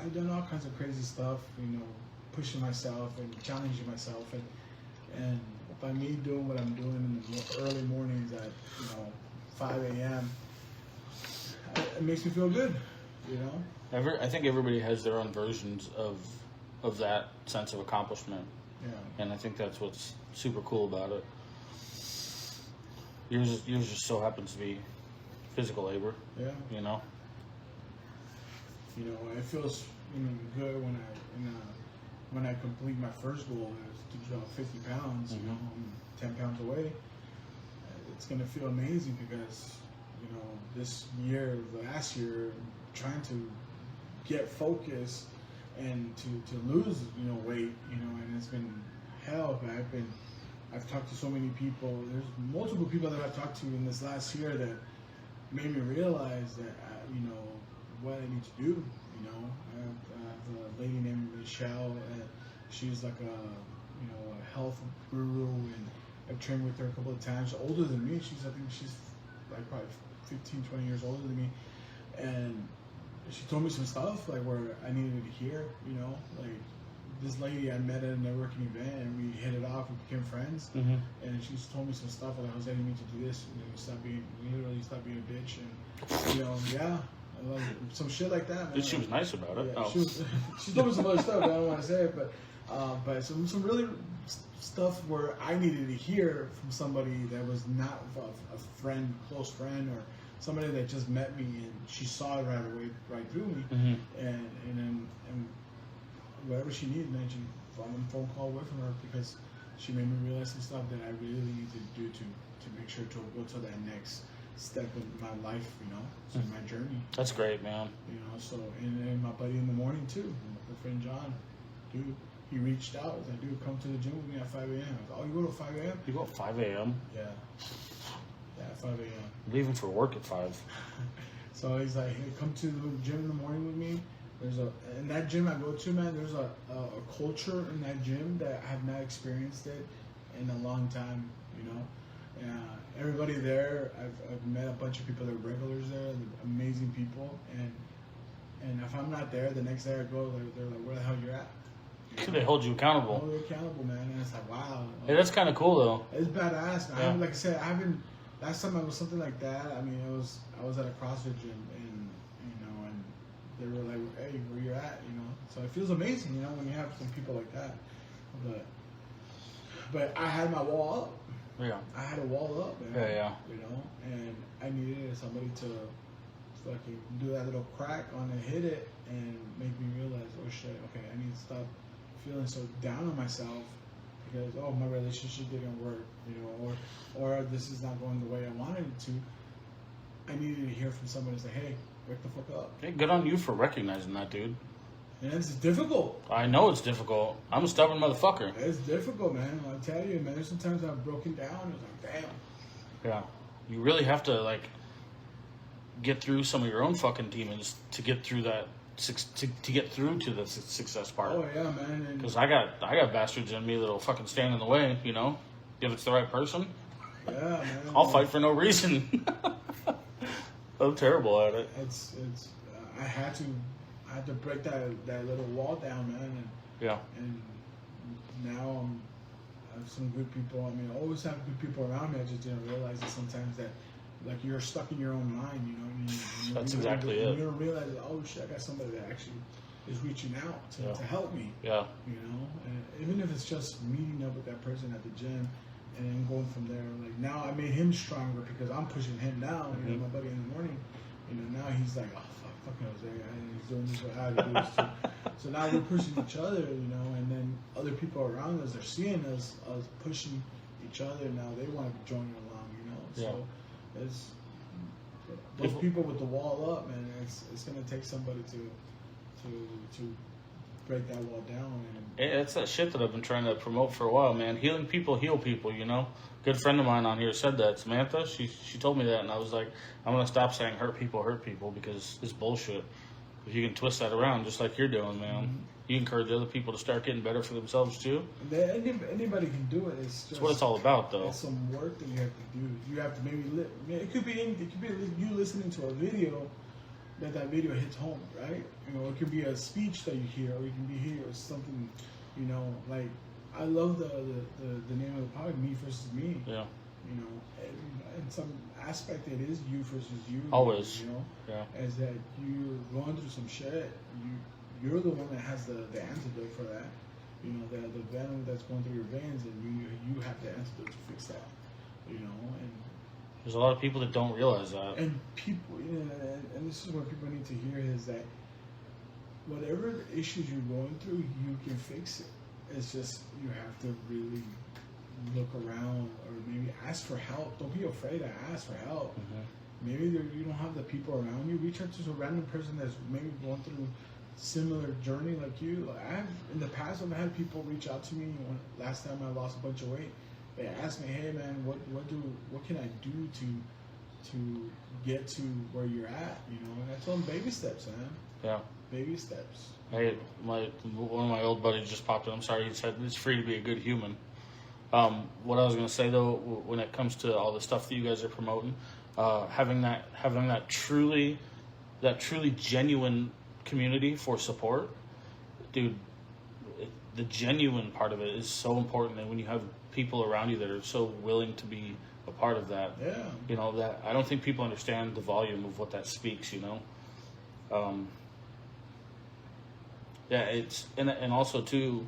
I've done all kinds of crazy stuff. You know, pushing myself and challenging myself, and by me doing what I'm doing in the early mornings at 5 a.m., it makes me feel good. You know. I think everybody has their own versions of that sense of accomplishment. Yeah. And I think that's what's super cool about it. Yours just so happens to be physical labor. Yeah. You know. You know, it feels good when I complete my first goal is to drop 50 pounds. You know, I'm 10 pounds away. It's gonna feel amazing because this year, last year, trying to get focused and to lose weight, and it's been hell. But I've talked to so many people. There's multiple people that I've talked to in this last year that made me realize that what I need to do. I have a lady named Michelle. She's like a health guru, and I've trained with her a couple of times. Older than me, I think she's like probably 15, 20 years older than me, and she told me some stuff like where I needed to hear. Like this lady I met at a networking event, and we hit it off. We became friends, and she's told me some stuff like, "Jose, you need to do this. Stop being a bitch." And like some shit like that. Man. She was nice about it. Yeah, she told me some other stuff. I don't want to say it, but some really stuff where I needed to hear from somebody that was not a friend, close friend, or somebody that just met me and she saw it right away, right through me, and whatever she needed, man, she one phone call away from her because she made me realize some stuff that I really need to do to make sure to go to that next step in my life, so my journey. That's great, man. So and my buddy in the morning too, my friend John, dude, he reached out. He's like, dude, come to the gym with me at 5 a.m. I was like, oh, you go to 5 a.m.? You go at 5 a.m.? Yeah, at 5 a.m. Leaving for work at 5. So he's like, hey, come to the gym in the morning with me. In that gym I go to, man, there's a culture in that gym that I have not experienced it in a long time, everybody there, I've met a bunch of people that are regulars there, they're amazing people, and if I'm not there, the next day I go, they're like, where the hell you're at? They hold you accountable. Hold you accountable, man, and it's like, wow. Hey, that's kind of cool, though. It's badass. Yeah. Like I said, last time I was something like that, I was at a CrossFit gym, and they were like, hey, where you at, So it feels amazing, when you have some people like that. But I had my wall up. Yeah. I had a wall up, man. Yeah. And I needed somebody to fucking do that little crack on it, hit it, and make me realize, oh shit, okay, I need to stop feeling so down on myself because, oh, my relationship didn't work, or this is not going the way I wanted it to. I needed to hear from somebody and say, hey, wake the fuck up. Hey, good on you for recognizing that, dude. And it's difficult. I know it's difficult. I'm a stubborn motherfucker. It's difficult, man. I'll tell you, man. There's sometimes I've broken down. It's like, damn. Yeah. You really have to, get through some of your own fucking demons to get through that, to get through to the success part. Oh, yeah, man. Because I got bastards in me that'll fucking stand in the way, If it's the right person, yeah, man. I'll fight for no reason. I'm terrible at it. It's. I had to break that little wall down, man. And now I have some good people. I always have good people around me. I just didn't realize that sometimes that, you're stuck in your own mind. That's exactly it. You don't realize, oh shit, I got somebody that actually is reaching out to help me. Yeah. And even if it's just meeting up with that person at the gym. And then going from there, now I made him stronger because I'm pushing him now. My buddy in the morning, now he's like, oh fuck Jose, he's doing this, I have to do this too. So now we're pushing each other, and then other people around us are seeing us pushing each other. Now they want to join along, So it's those people with the wall up, man. It's gonna take somebody to break that wall down. It's that shit that I've been trying to promote for a while, man. Healing people heal people, Good friend of mine on here said that. Samantha, she told me that, and I was like, I'm going to stop saying hurt people because it's bullshit. If you can twist that around just like you're doing, man, you encourage other people to start getting better for themselves, too. Anybody can do it. That's what it's all about, though. It's some work that you have to do. You have to maybe it could be you listening to a video that video hits home, right? It could be a speech that you hear, or you can be here or something, I love the name of the podcast, Me Versus Me. Yeah. In some aspect it is you versus you. Always. Yeah. As that you're going through some shit, you're the one that has the antidote for that. The venom that's going through your veins, and you have the antidote to fix that. And there's a lot of people that don't realize that. And people, and this is what people need to hear is that whatever issues you're going through, you can fix it. It's just you have to really look around or maybe ask for help. Don't be afraid to ask for help. Maybe you don't have the people around you. Reach out to a random person that's maybe going through similar journey like you. In the past, I've had people reach out to me. Last time I lost a bunch of weight, they asked me, "Hey man, what can I do to get to where you're at?" And I told them baby steps, man. Yeah. Baby steps. Hey, one of my old buddies just popped in. I'm sorry, he said it's free to be a good human. What I was gonna say though, when it comes to all the stuff that you guys are promoting, having that truly genuine community for support, dude. the genuine part of it is so important, and when you have people around you that are so willing to be a part of that, Yeah. you know, that I don't think people understand the volume of what that speaks, you know. Yeah, it's and also too,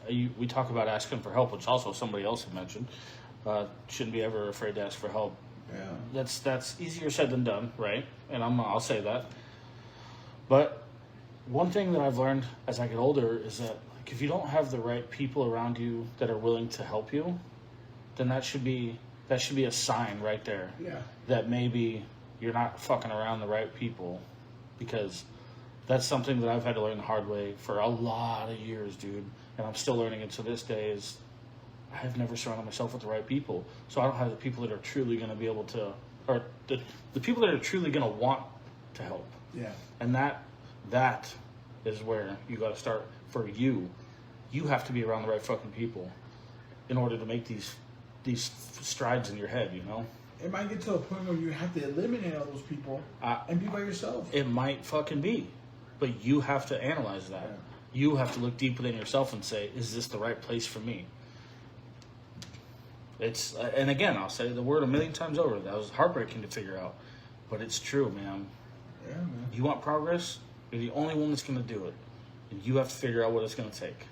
we talk about asking for help, which also somebody else had mentioned. Shouldn't be ever afraid to ask for help. Yeah. That's easier said than done, right? And I'll say that. But one thing that I've learned as I get older is that like, if you don't have the right people around you that are willing to help you, then that should be a sign right there Yeah. that maybe you're not fucking around the right people, because that's something that I've had to learn the hard way for a lot of years, dude. And I'm still learning it to this day. Is I've never surrounded myself with the right people, so I don't have the people that are truly going to be able to, or the people that are truly going to want to help. Yeah. And that is where you got to start for you. You have to be around the right fucking people in order to make these strides in your head, you know? It might get to a point where you have to eliminate all those people and be by yourself. It might fucking be. But you have to analyze that. Yeah. You have to look deep within yourself and say, is this the right place for me? It's and again, I'll say the word a million times over. That was heartbreaking to figure out. But it's true, man. Yeah, man. You want progress? You're the only one that's going to do it. And you have to figure out what it's going to take.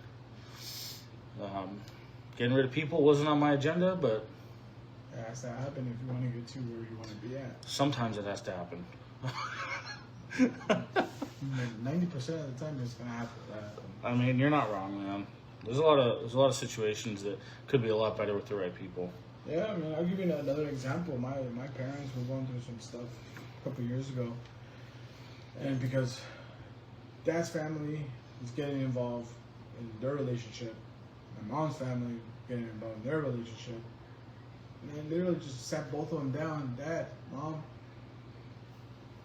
Getting rid of people wasn't on my agenda, but Yeah, that's that happen if you want to get to where you want to be at. sometimes it has to happen. 90% of the time, it's gonna happen. I mean, you're not wrong, man. There's a lot of situations that could be a lot better with the right people. Yeah, I mean, I'll give you another example. My parents were going through some stuff a couple years ago, and because Dad's family is getting involved in their relationship, my mom's family getting involved in their relationship, and I literally just sat both of them down. Dad, Mom,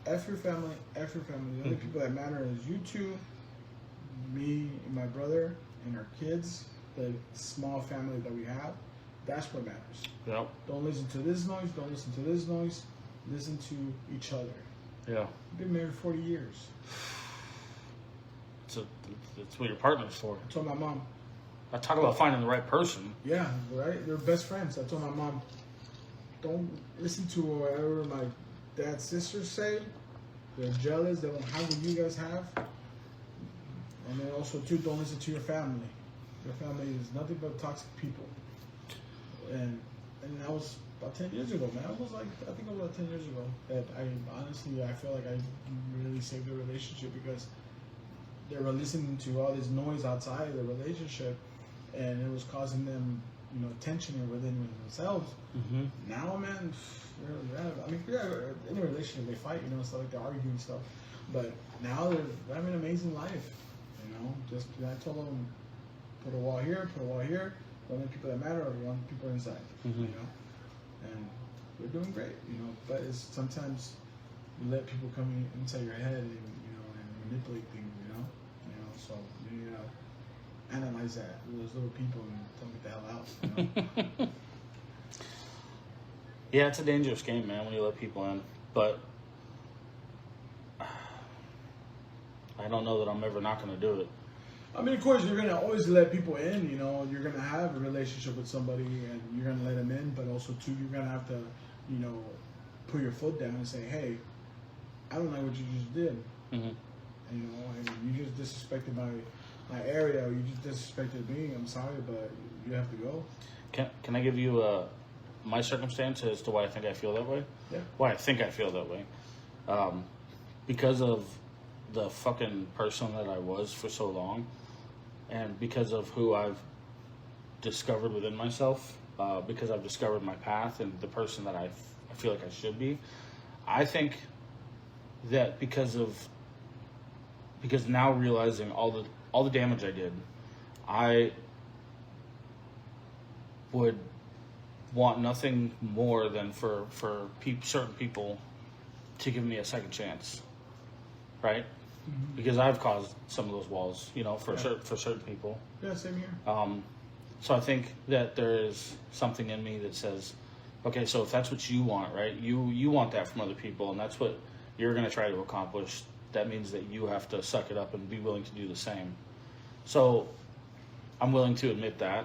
F your family, F your family. The only people that matter is you two, me and my brother, and our kids, the small family that we have. That's what matters. Yep. Don't listen to this noise, don't listen to this noise. Listen to each other. Yeah. We've been married 40 years. It's what your partner's for. I told my mom, I talk about finding the right person. yeah, right? They're best friends. I told my mom, don't listen to whatever my dad's sisters say. They're jealous. They won't have what you guys have. And then also, too, don't listen to your family. Your family is nothing but toxic people. And that was about 10 years ago, man. I think it was about 10 years ago. That I feel like I really saved the relationship because they were listening to all this noise outside of the relationship, and it was causing them, tension within themselves. Mm-hmm. Now, man, in a relationship they fight, stuff like they argue and stuff. But now they're having an amazing life, Just I told them, put a wall here, the only people that matter are the only people inside, Mm-hmm. And we're doing great, But it's sometimes you let people come inside your head and manipulate things, So you need to analyze that with those little people and tell them get the hell out. Yeah, it's a dangerous game, man, when you let people in. But I don't know that I'm ever not going to do it. I mean, of course, you're going to always let people in, You're going to have a relationship with somebody and you're going to let them in, but also, too, you're going to have to, put your foot down and say, hey, I don't like what you just did. Mm-hmm. And you just disrespected my area, or you just disrespected me. I'm sorry, but you have to go. Can I give you my circumstance as to why I think I feel that way? Yeah. Why I think I feel that way. Because of the fucking person that I was for so long, and because of who I've discovered within myself, because I've discovered my path and the person that I feel like I should be. I think that because now realizing all the damage I did, I would want nothing more than for certain people to give me a second chance, right? Mm-hmm. Because I've caused some of those walls, for certain people. Yeah, same here. So I think that there is something in me that says, okay, so if that's what you want, right? You want that from other people, and that's what you're going to try to accomplish. That means that you have to suck it up and be willing to do the same. So I'm willing to admit that.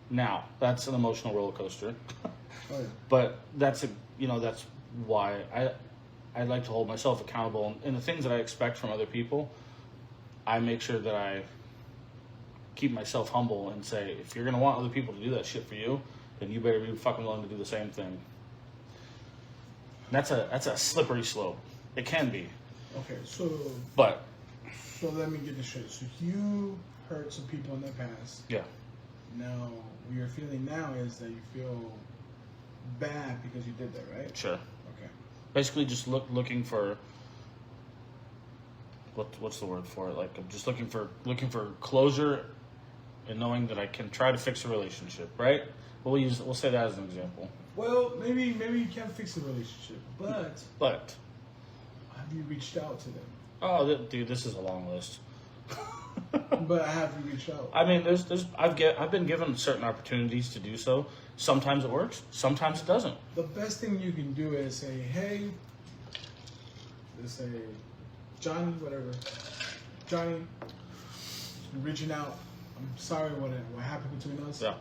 Now, that's an emotional roller coaster. Oh, yeah. But that's that's why I like to hold myself accountable, and the things that I expect from other people, I make sure that I keep myself humble and say, if you're gonna want other people to do that shit for you, then you better be fucking willing to do the same thing. That's a slippery slope. It can be, Okay, so but let me get this straight. So you hurt some people in the past. yeah, Now, what you're feeling now is that you feel bad because you did that, right? sure. Okay. Basically, just looking for what's the word for it? Like, I'm just looking for closure, and knowing that I can try to fix a relationship, right? We'll say that as an example. Well, maybe you can't fix the relationship, but But have you reached out to them? oh, dude, this is a long list. But have you reached out? I mean, I've been given certain opportunities to do so. Sometimes it works, sometimes it doesn't. The best thing you can do is say, hey, let's say, Johnny, whatever. Johnny, I'm reaching out. I'm sorry what happened between us. Yeah,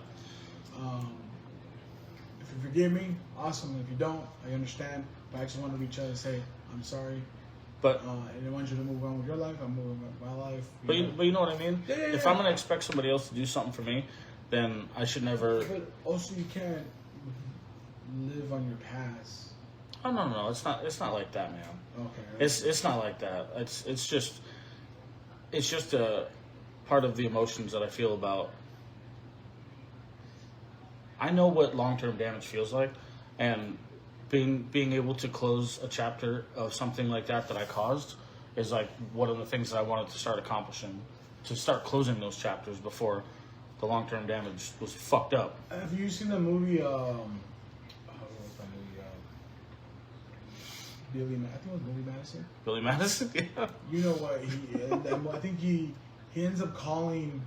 If you forgive me, awesome. If you don't, I understand. But I just want to reach out and say, I'm sorry. but And I want you to move on with your life. I'm moving with my life. but you know what I mean. Yeah, yeah, If yeah. I'm gonna expect somebody else to do something for me, then I should never. But also, you can't live on your past. Oh no, it's not like that, man. Okay. It's not like that. It's just a part of the emotions that I feel about. I know what long-term damage feels like, and being able to close a chapter of something like that I caused is like one of the things that I wanted to start accomplishing, to start closing those chapters before the long-term damage was fucked up. Have you seen the movie? What was that movie? I think it was Billy Madison. Billy Madison, yeah. You know what? I think he ends up calling.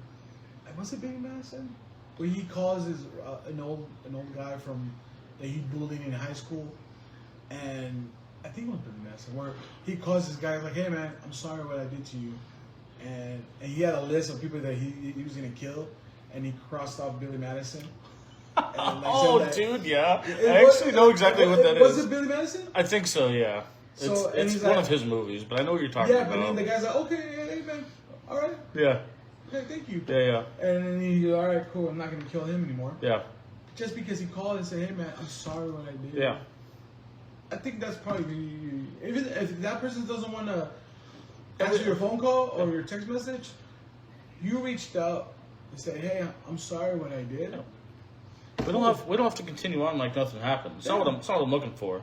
Was it Billy Madison? Where he calls his an old guy from that he bullied in high school, and I think it was Billy Madison. Where he calls this guy like, "Hey man, I'm sorry what I did to you," and he had a list of people that he was gonna kill, and he crossed off Billy Madison. And, like, Oh, said that- dude, yeah. It I was- actually know exactly what that Was is. it Billy Madison? I think so, yeah. So, and It's he's one like- of his movies, but I know what you're talking Yeah, about. but then the guy's like, "Okay, hey man, all right, Yeah, okay, thank you." yeah. And then he goes, "All right, cool. I'm not gonna kill him anymore." Yeah, Just because he called and said, "Hey man, I'm sorry what I did." yeah. I think that's probably even if that person doesn't want to answer your phone call or your text message, you reached out and said, "Hey, I'm sorry what I did." We don't have to continue on like nothing happened. It's not what I'm looking for.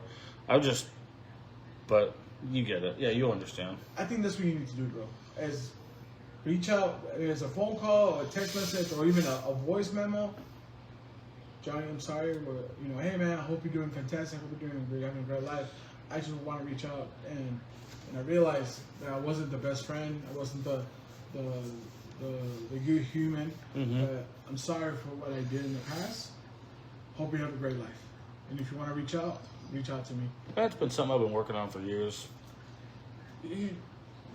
But you get it. Yeah, you'll understand. I think that's what you need to do, bro. Is reach out. As a phone call or a text message or even a voice memo. Johnny, I'm sorry. But, hey man, I hope you're doing fantastic. I hope you're doing great, having a great life. I just want to reach out and I realized that I wasn't the best friend. I wasn't the good human. Mhm. I'm sorry for what I did in the past. Hope you have a great life. And if you want to reach out to me. That's been something I've been working on for years. You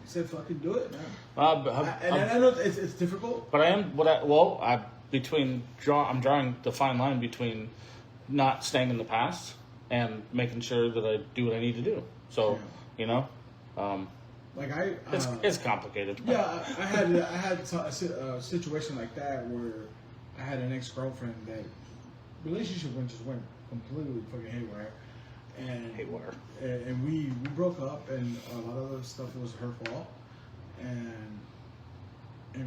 said fucking do it, man. I'm I know it's difficult. But I am I'm drawing the fine line between not staying in the past and making sure that I do what I need to do. So, Like it's complicated. Yeah, I had a situation like that where I had an ex-girlfriend that relationship just went completely fucking haywire, and we broke up, and a lot of the stuff was her fault, and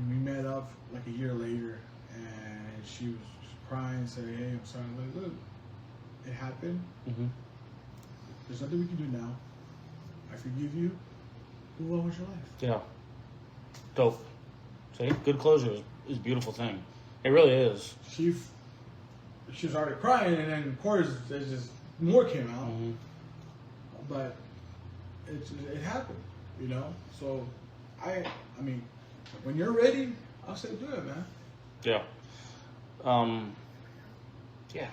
we met up like a year later, and she was crying, saying, "Hey, I'm sorry." I'm like, look, it happened. Mm-hmm. There's nothing we can do now. I forgive you. Move on with your life. Yeah. Dope. See, good closure is a beautiful thing. It really is. She was already crying, and then of course there's just more came out. Mm-hmm. But it happened, So I mean, when you're ready, I'll say do it, man. Yeah. Yeah.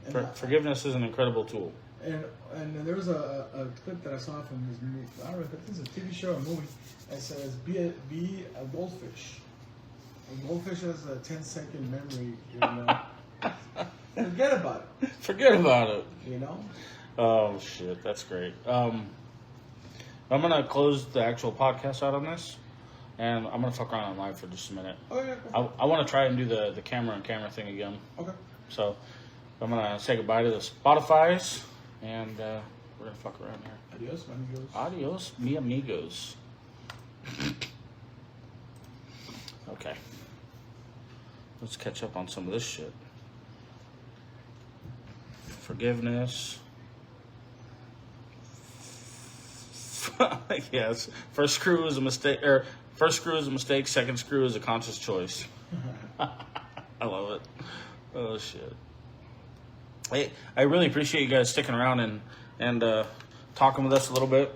And Forgiveness is an incredible tool. And there was a clip that I saw from this movie. I don't know if it's a TV show or movie. That says be a goldfish. A goldfish has a 10-second memory, you know. Forget about it. Forget about it. You know. Oh shit, that's great. I'm gonna close the actual podcast out on this, and I'm gonna fuck around on live for just a minute. Oh yeah. I want to try and do the camera thing again. Okay. So I'm gonna say goodbye to the Spotify's, and we're gonna fuck around here. Adios, amigos. Adios, mi amigos. Okay. Let's catch up on some of this shit. Forgiveness. Yes. First screw is a mistake, second screw is a conscious choice. I love it. Oh shit. Hey, I really appreciate you guys sticking around and talking with us a little bit.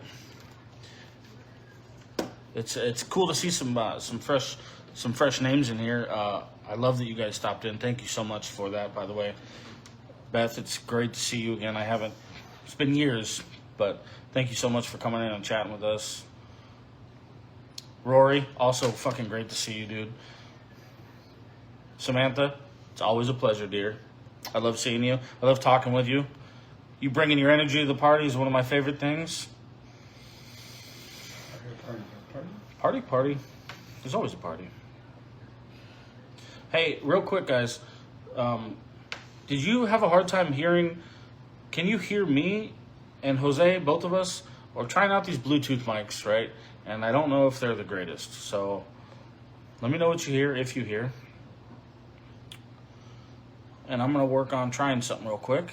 It's cool to see some fresh names in here. I love that you guys stopped in. Thank you so much for that, by the way. Beth, it's great to see you again. It's been years, but thank you so much for coming in and chatting with us. Rory, also fucking great to see you, dude. Samantha, it's always a pleasure, dear. I love seeing you. I love talking with you. You bringing your energy to the party is one of my favorite things. Party. There's always a party. Hey, real quick, guys. Did you have a hard time hearing? Can you hear me and Jose, both of us? We're trying out these Bluetooth mics, right? And I don't know if they're the greatest. So let me know what you hear, if you hear. And I'm going to work on trying something real quick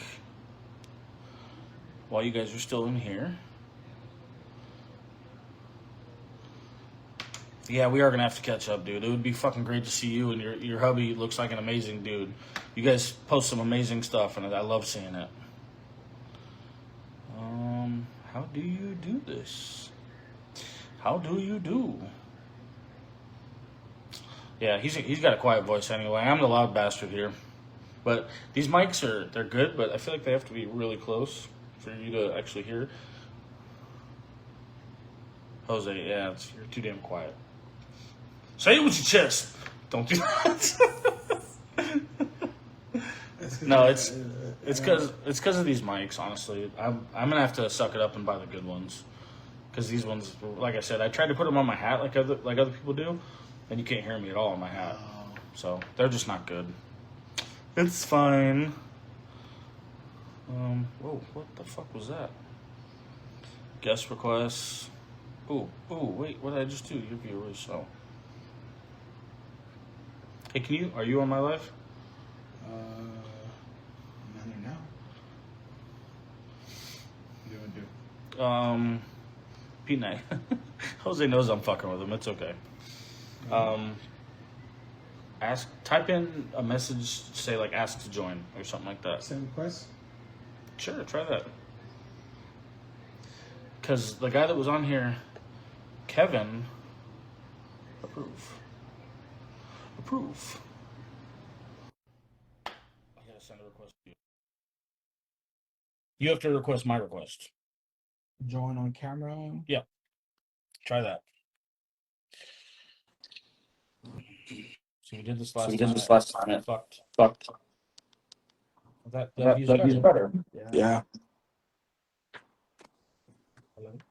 while you guys are still in here. Yeah, we are going to have to catch up, dude. It would be fucking great to see you, and your hubby looks like an amazing dude. You guys post some amazing stuff, and I love seeing it. How do you do this? How do you do? Yeah, he's got a quiet voice anyway. I'm the loud bastard here. But these mics they're good, but I feel like they have to be really close for you to actually hear. Jose, yeah, you're too damn quiet. Say it with your chest. Don't do that. No, it's because of these mics. Honestly, I'm gonna have to suck it up and buy the good ones. Because these ones, like I said, I tried to put them on my hat like other people do, and you can't hear me at all on my hat. So they're just not good. It's fine. Whoa, what the fuck was that? Guest requests. Ooh, wait, what did I just do? Your viewers, so. Hey, are you on my live? None are now. What do you want to do? Pete Knight. Jose knows I'm fucking with him. It's okay. Type in a message, say like ask to join or something like that. Send request? Sure, try that. Because the guy that was on here, Kevin, approve. I gotta send a request to you. You have to request my request. Join on camera? Yeah. Try that. So we did this last time. It fucked. That view's better. Yeah.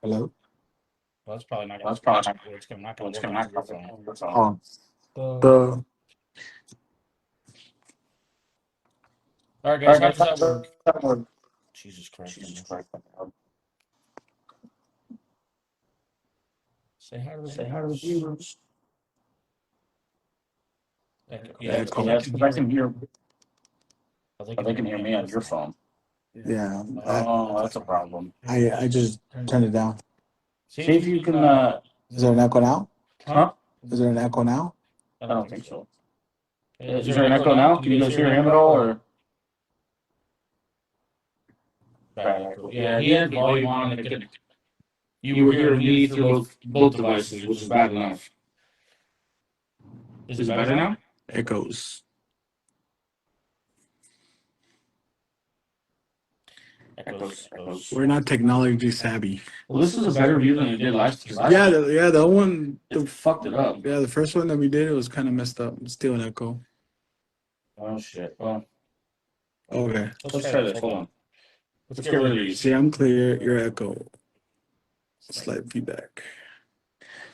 Hello? Well, that's probably not going to work. It's not going to work on your phone. The All right, guys. How does that work? Jesus Christ. Say hi to the viewers. Yeah, because I can hear. They can hear me on your phone. Yeah. Oh, that's a problem. I just turned it down. See if you can. Is there an echo now? Huh? Is there an echo now? I don't think so. Is there an echo now? Can you guys hear him at all, or? Yeah, he had volume on. You were hearing me through both devices, which is bad enough. Is it better now? Echoes. Echoes. We're not technology savvy. Well, this is a better view than you did last time. Yeah, the other one, It fucked it up. yeah, the first one that we did, it was kind of messed up. It's still an echo. Oh shit. Well, Okay. let's try this. Hold on. Let's get rid of these. See, I'm clear. Your echo. Slight feedback.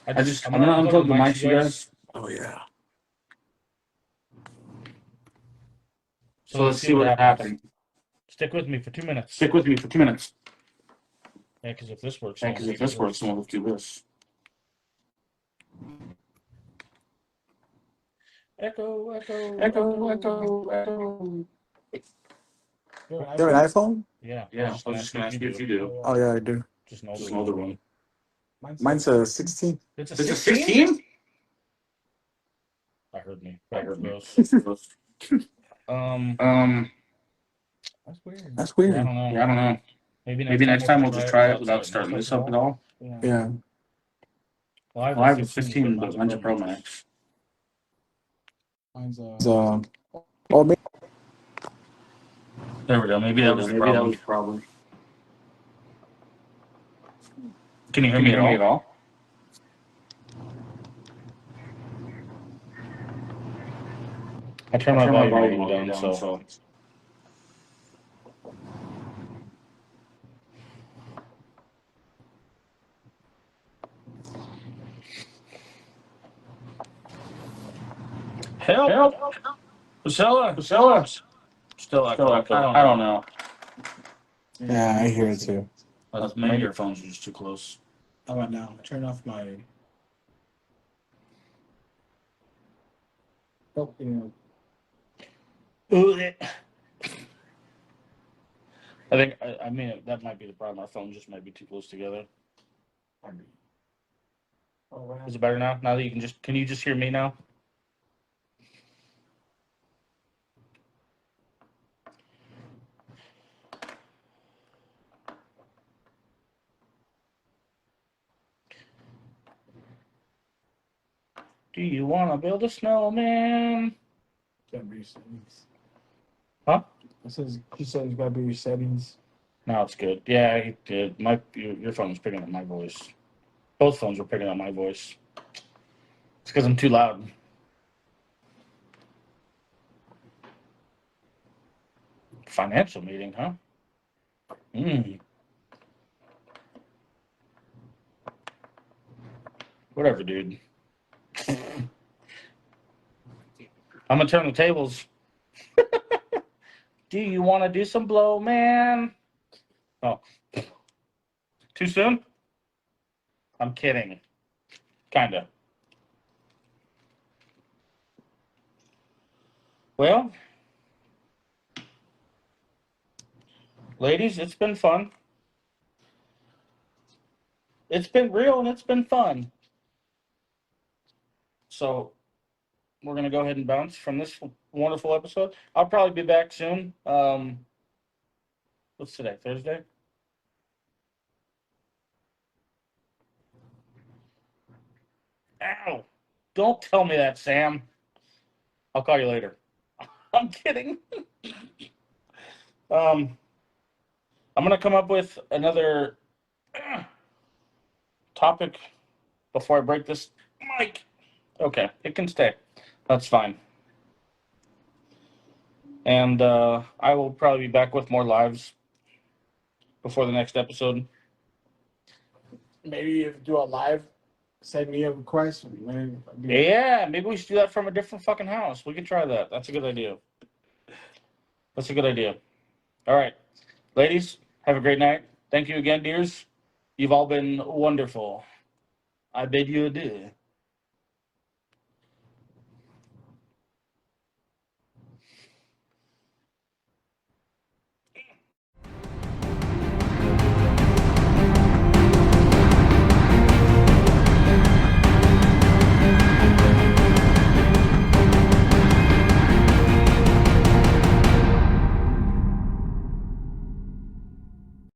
I'm gonna unplug the mics, you guys. Oh yeah. So let's see what happens. Stick with me for 2 minutes. Stick with me for 2 minutes. Yeah, because if this works, Yeah, because if this works, then we'll do this. Echo, echo, Echo, echo, echo. You have an iPhone? Yeah. Yeah, I was just gonna ask you if you do. Oh yeah, I do. Just Just an older one. Mine's a 16. It's It's a 16? I heard me. I heard me. Gross. That's weird. That's I weird. don't know. Yeah, I don't know. Maybe Next time we'll just try it without starting this up at all. Yeah. Well, I have a 15, but mine's a Pro Max. Mine's There we go. Maybe that was the problem. Can you hear me at all? I turned my volume down, so. Help! Priscilla! Still echo. I don't know. Yeah, I hear it too. Maybe your phones are just too close. How about now? Turn off my. Oh, I mean, that might be the problem. Our phones just might be too close together. Is it better now? Now that can you just hear me now? Do you want to build a snowman? Gotta be your settings. Huh? He says it's gotta be your settings. No, it's good. Yeah, he did. Your phone was picking up my voice. Both phones were picking up my voice. It's because I'm too loud. Financial meeting, huh? Whatever, dude. I'm gonna turn the tables. Do you want to do some blow, man? Oh. Too soon? I'm kidding. Kinda. Well, ladies, it's been fun. It's been real and it's been fun. So we're going to go ahead and bounce from this wonderful episode. I'll probably be back soon. What's today? Thursday? Ow. Don't tell me that, Sam. I'll call you later. I'm kidding. I'm going to come up with another topic before I break this mic. Okay, it can stay. That's fine. And I will probably be back with more lives before the next episode. Maybe if you do a live, send me a request. Yeah, maybe we should do that from a different fucking house. We can try that. That's a good idea. All right. Ladies, have a great night. Thank you again, dears. You've all been wonderful. I bid you adieu.